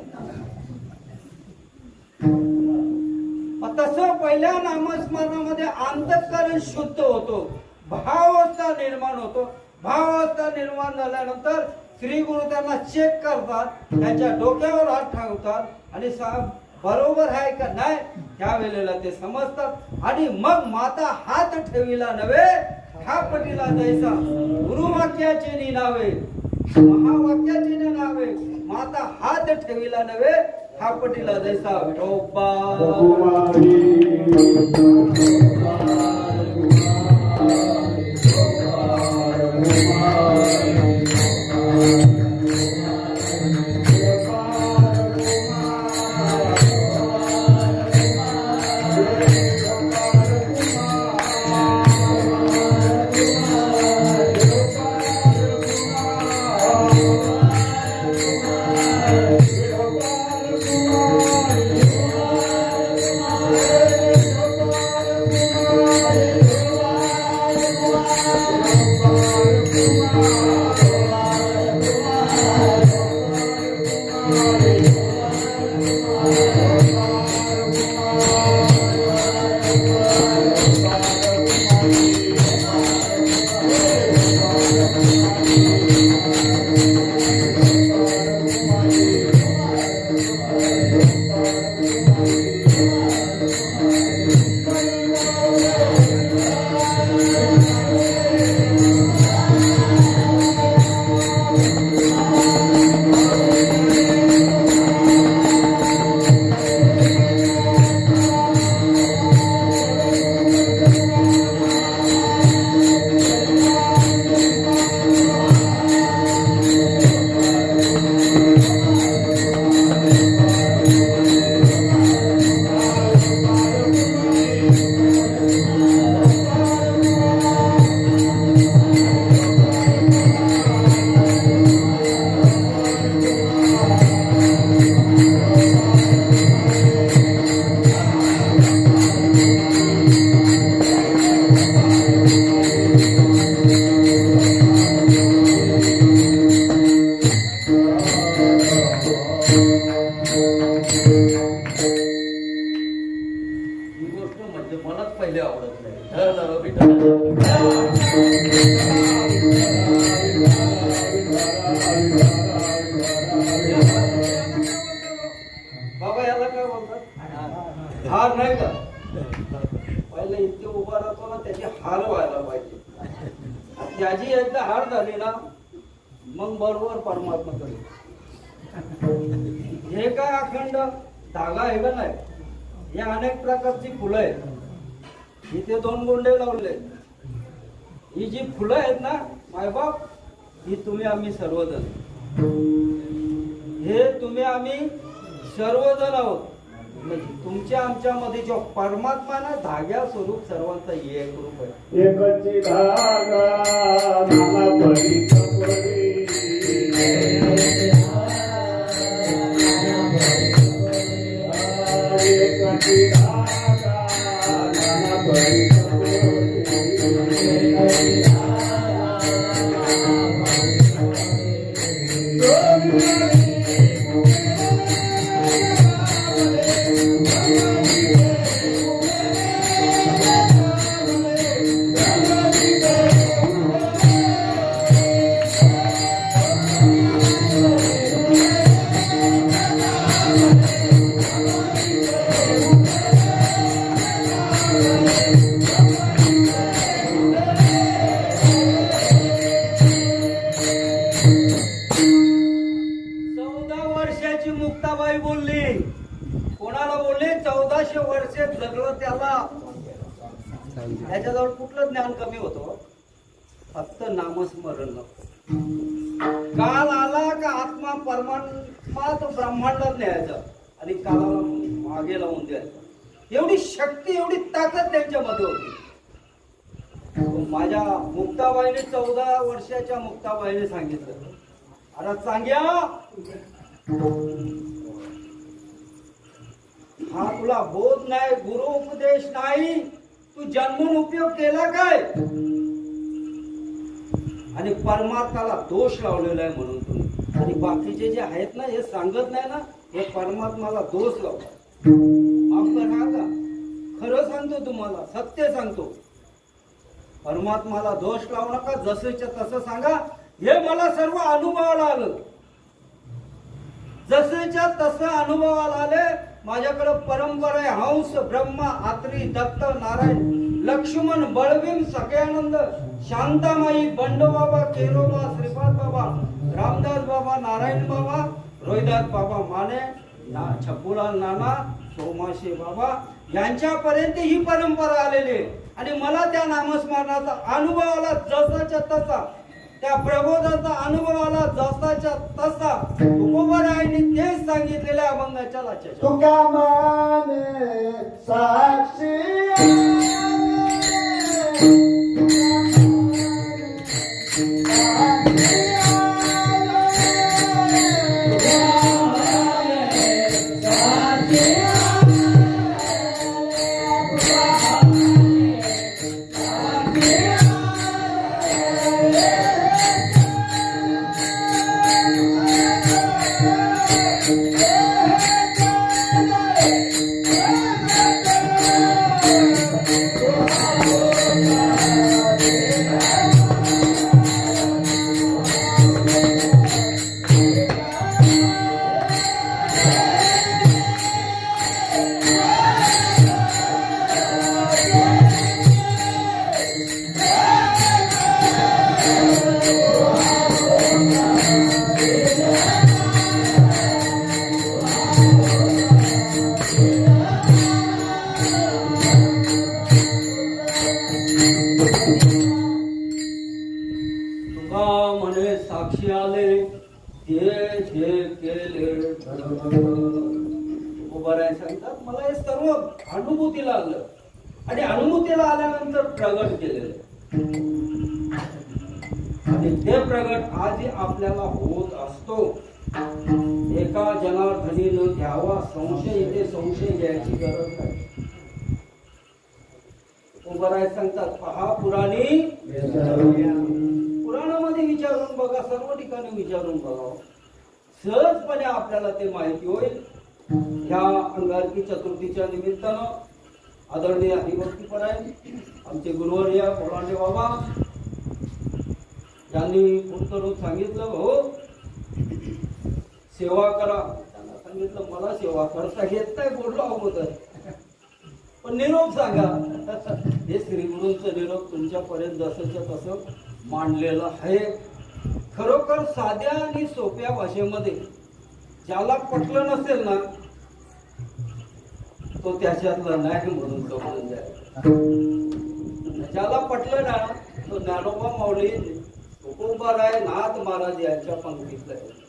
तसं पहिल्या नामस्मरणामध्ये अंतःकरण शुद्ध होतो, भावावस्था निर्माण होतो. भावावस्था निर्माण झाल्यानंतर श्री गुरु त्यांना चेक करतात, त्यांच्या डोक्यावर हात ठेवतात आणि बरोबर आहे का नाही त्या वेळेला ते समजतात. आणि मग माता हात ठेविला नव्हे थापटीला जैसा, गुरुवाक्याचे निनावे महावाक्याचे निनावे, माता हात ठेविला नव्हे थापटीला जैसा. विठोबा Kumar मग बरोबर परमात्मा करेल. हे काय अखंड धागा आहे का नाही, हे अनेक प्रकारची फुलं आहेत. इथे 2 गोंडे लावले. ही जी फुलं आहेत ना मायबाप, ही तुम्ही आम्ही सर्वजण, हे तुम्ही आम्ही सर्वजण आहोत. म्हणजे तुमच्या आमच्यामध्ये जो परमात्मा ना धाग्या स्वरूप सर्वांचा एक रूप आहे. एकची धागा नाना परी कपरी. एकची धागा नाना परी मुक्ताबाई बोलली. कोणाला बोलली? 1400 वर्षे जगलं त्याला. त्याच्याजवळ कुठलं ज्ञान कमी होतं? फक्त नामस्मरण. काल आला का आत्मा परमात्मा तो ब्रह्मांडात न्यायचा आणि कालाला मागे लावून द्यायचा. एवढी शक्ती, एवढी ताकद त्यांच्यामध्ये होती. माझ्या मुक्ताबाईने 14 वर्षाच्या मुक्ताबाईने सांगितलं, अरे चांग्या, हा तुला बोध नाही, गुरु उपदेश नाही, तू जन्मून उपयोग केला काय? आणि परमात्म्याला दोष लावलेला आहे म्हणून तुम्ही. आणि बाकीचे जे आहेत ना, हे सांगत नाही ना, हे परमात्म्याला दोष लावतात. माफ करा का, खरं सांगतो तुम्हाला, सत्य सांगतो. परमात्म्याला दोष लावू नका, जसंच्या तसं सांगा. हे मला सर्व अनुभवाला आलं, जसेच्या तसं अनुभवाला आले. माझ्याकडे परंपरा आहे. हंस, ब्रह्मा, आत्री, दत्त, नारायण, लक्ष्मण, बळवीर, सगळ्यानंद, शांतामाई, बंडोबाबा, केरोबा, श्रीपाद बाबा, रामदास बाबा, नारायण बाबा, रोहिदास बाबा माने, छकुलाल नाना, सोमाशे बाबा, यांच्यापर्यंत ही परंपरा आलेली आहे. आणि मला त्या नामस्मरणाचा अनुभव आला जसाच्या तसा, त्या प्रबोधाचा अनुभव आला जसाच्या तसा. तुकोबारायांनी तेच सांगितलेलं आहे अभंगाच्या लाच्या. तुका माने साक्षी म्हणे साक्षी आले ते केले. उभाराय सांगतात मला हे सर्व अनुभूतीला आलं आणि अनुभूतीला आल्यानंतर प्रगट केलेलं. आणि ते प्रगट आज आपल्याला होत असतो. एका जनार्दनीनं घ्यावा संशय, इथे संशय घ्यायची गरज नाही. उभाराय सांगतात पहा पुराणी, पुराणामध्ये विचारून बघा, सर्व ठिकाणी विचारून बघा, सहजपणे आपल्याला ते माहिती होईल. ह्या अंगारकी चतुर्थीच्या निमित्तानं आदरणीय हरिभक्तीपरायण आमचे गुरुवर्य बोलांडे बाबा यांनी उत्तरून सांगितलं, हो सेवा करा. त्यांना सांगितलं मला सेवा करता येत नाही, बोललो अगोदर, पण निरोप सांगा. हे श्री गुरूंचं निरोप तुमच्यापर्यंत जसंच्या तसं मांडलेलं आहे. खरोखर तर साध्या आणि सोप्या भाषेमध्ये ज्याला पटलं नसेल ना तो त्याच्यातलं नाही म्हणून समजून जाईल. ज्याला पटलं ना तो ज्ञानोबा माऊली तुकोबाराय नाथ महाराज यांच्या पंक्तीतलं आहे.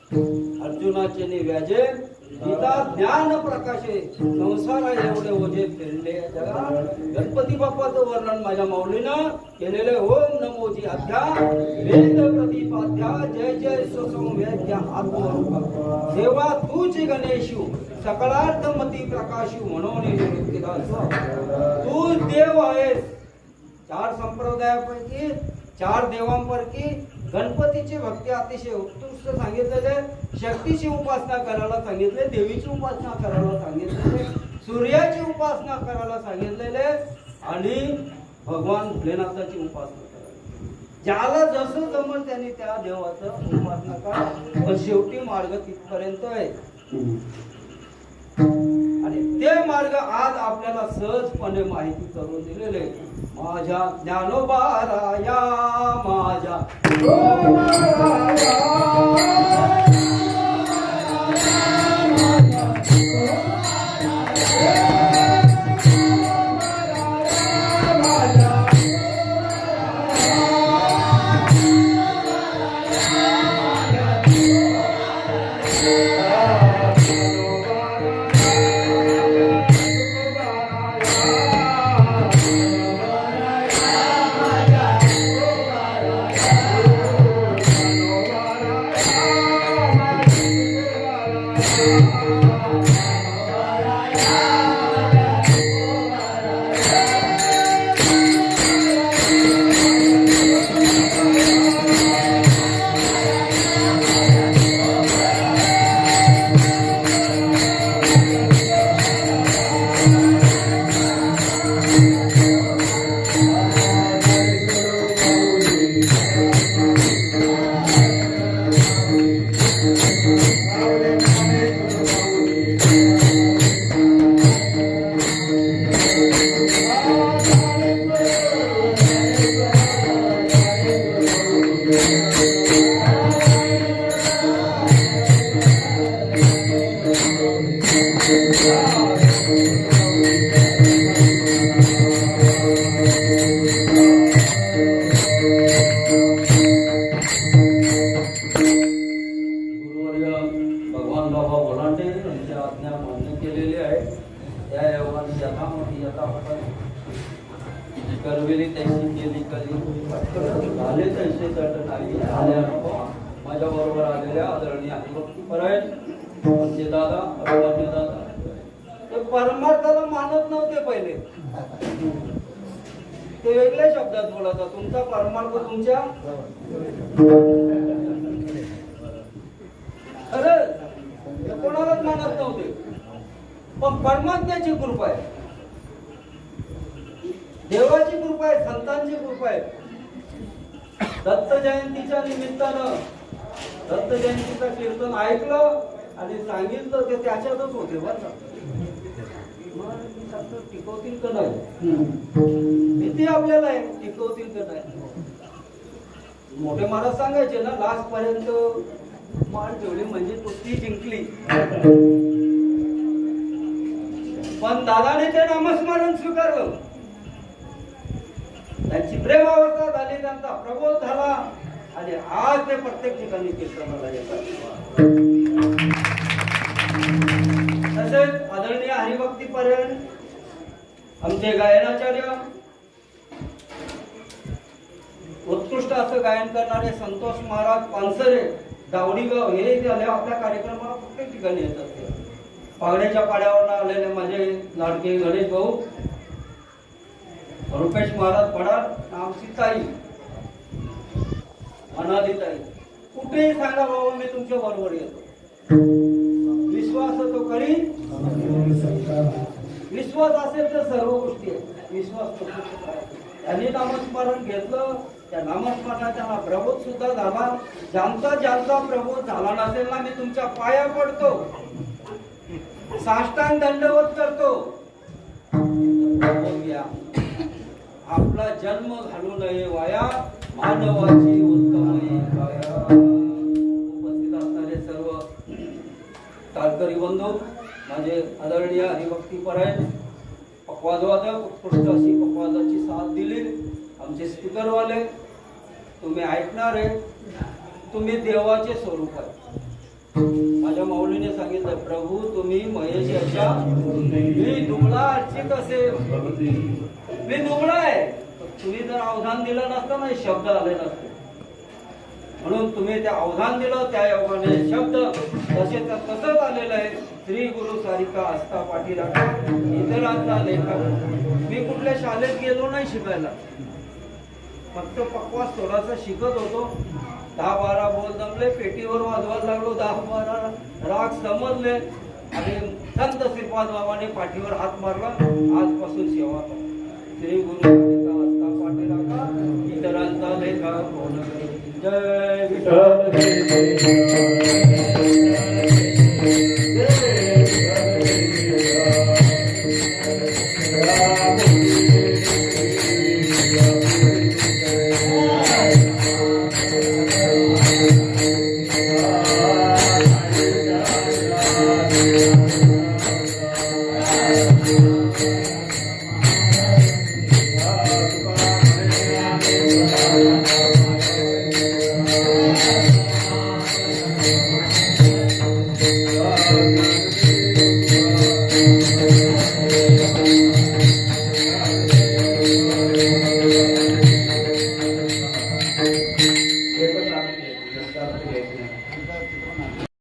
अर्जुनाचे निव्याजे गीता ज्ञान प्रकाशे संसारा एवढे ओझे फिरले जगा. गणपती बाप्पाचं वर्णन माझ्या माऊलीनं केलेले. ओम नमोजी अध्या वेद प्रदीपाध्या जय जय सुसंवेद्य आत्मरूप देवा तूच गणेशू सकलार्थमती प्रकाशू म्हणून निवृत्तीदास तू देव आहेस. 4 संप्रदायापैकी 4 देवांपैकी गणपतीची भक्ती अतिशय उत्कृष्ट सांगितलेले. शक्तीची उपासना करायला सांगितले, देवीची उपासना करायला सांगितलेले, सूर्याची उपासना करायला सांगितलेले आणि भगवान भोलेनाथाची उपासना करायला. ज्याला जसं जमल त्यांनी त्या देवाचं उपासना करा. पण शेवटी मार्ग तिथपर्यंत आहे आणि ते मार्ग आज आपल्याला सहजपणे माहिती करून दिलेले. माझ्या ज्ञानोबाराया माझ्या करविली तैसी केली कली झाले तैसे तट नाही झाले अनुभव. माझ्या बरोबर आलेल्या आदरणीय हरिभक्तीपरायण दादा दादा ते परमार्थाला मानत नव्हते पहिले. ते वेगळ्या शब्दात बोलतात. तुमचा परमार्थ तुमच्या खरंच ते कोणालाच मानत नव्हते. पण परमात्म्याची कृपा आहे, देवाची कृपा आहे, संतांची कृपा आहे. दत्त जयंतीच्या निमित्तानं दत्त जयंतीचं कीर्तन ऐकलं आणि सांगितलं ते त्याच्यातच होते बरं. टिकवतील का नाही भीती आपल्याला आहे, टिकवतील का नाही. मोठे महाराज सांगायचे ना लास्ट पर्यंत मान ठेवली म्हणजे कुस्ती जिंकली. पण दादाने ते नामस्मरण स्वीकारलं, त्यांची प्रेमावस्था झाली, त्यांचा प्रबोध झाला आणि आज ते प्रत्येक ठिकाणी कीर्तनाला येतात. तसेच आदरणीय हरिभक्तीपरायण आमचे गायनाचार्य, उत्कृष्ट असं गायन करणारे संतोष महाराज पानसरे दावडीगाव हे झाले आपल्या कार्यक्रमाला प्रत्येक ठिकाणी येत असते. पागड्याच्या पाड्यावर आलेले माझे लाडके गणेश भाऊ रुपेश महाराज पडार, आमची ताई अनादिताई, कुठेही सांगा बाबा मी तुमच्या बरोबर येतो. विश्वास तो करी, विश्वास असेल तर सर्व गोष्टी आहेत. विश्वास त्यांनी नामस्मरण घेतलं, त्या नामस्मरणाचा प्रबोध सुद्धा झाला. ज्यांचा प्रबोध झाला नसेल ना मी तुमच्या पाया पडतो, साष्टांग दंडवत करतो. आपला जन्म घालू नये वाया, मानवाची उत्तम काया. बंधू माझे आदरणीय हरिभक्तीपरायण पक्वादवादक उत्कृष्ट अशी पक्वादाची साथ दिली आमचे स्पीकरवाले तुम्ही ऐकणारे तुम्ही देवाचे स्वरूप आहे माझ्या माऊलीने सांगितलं प्रभू तुम्ही महेश याच्या मी दुबळा अर्चित असेल मी दुबळा आहे तुम्ही जर अवधान दिलं नसतं ना हे शब्द आले नसते म्हणून तुम्ही ते अवधान दिलं त्या योगाने शब्द तसे तसंच आलेलं आहे श्री गुरु सारिका आस्था पाठीराखा इतरांचा लेखा मी कुठल्या शाळेत गेलो नाही शिकायला फक्त पक्वास थोडासा शिकत होतो 10-12 बोल जमले पेटीवर वाजवायला लागलो 10-12 राग समजले आणि संत श्रीपाद बाबाने पाठीवर हात मारला आजपासून सेवा करा श्री गुरु सारिका आस्था पाठीराखा इतरांचा लेखा कोण करेल? जय विठ्ठल.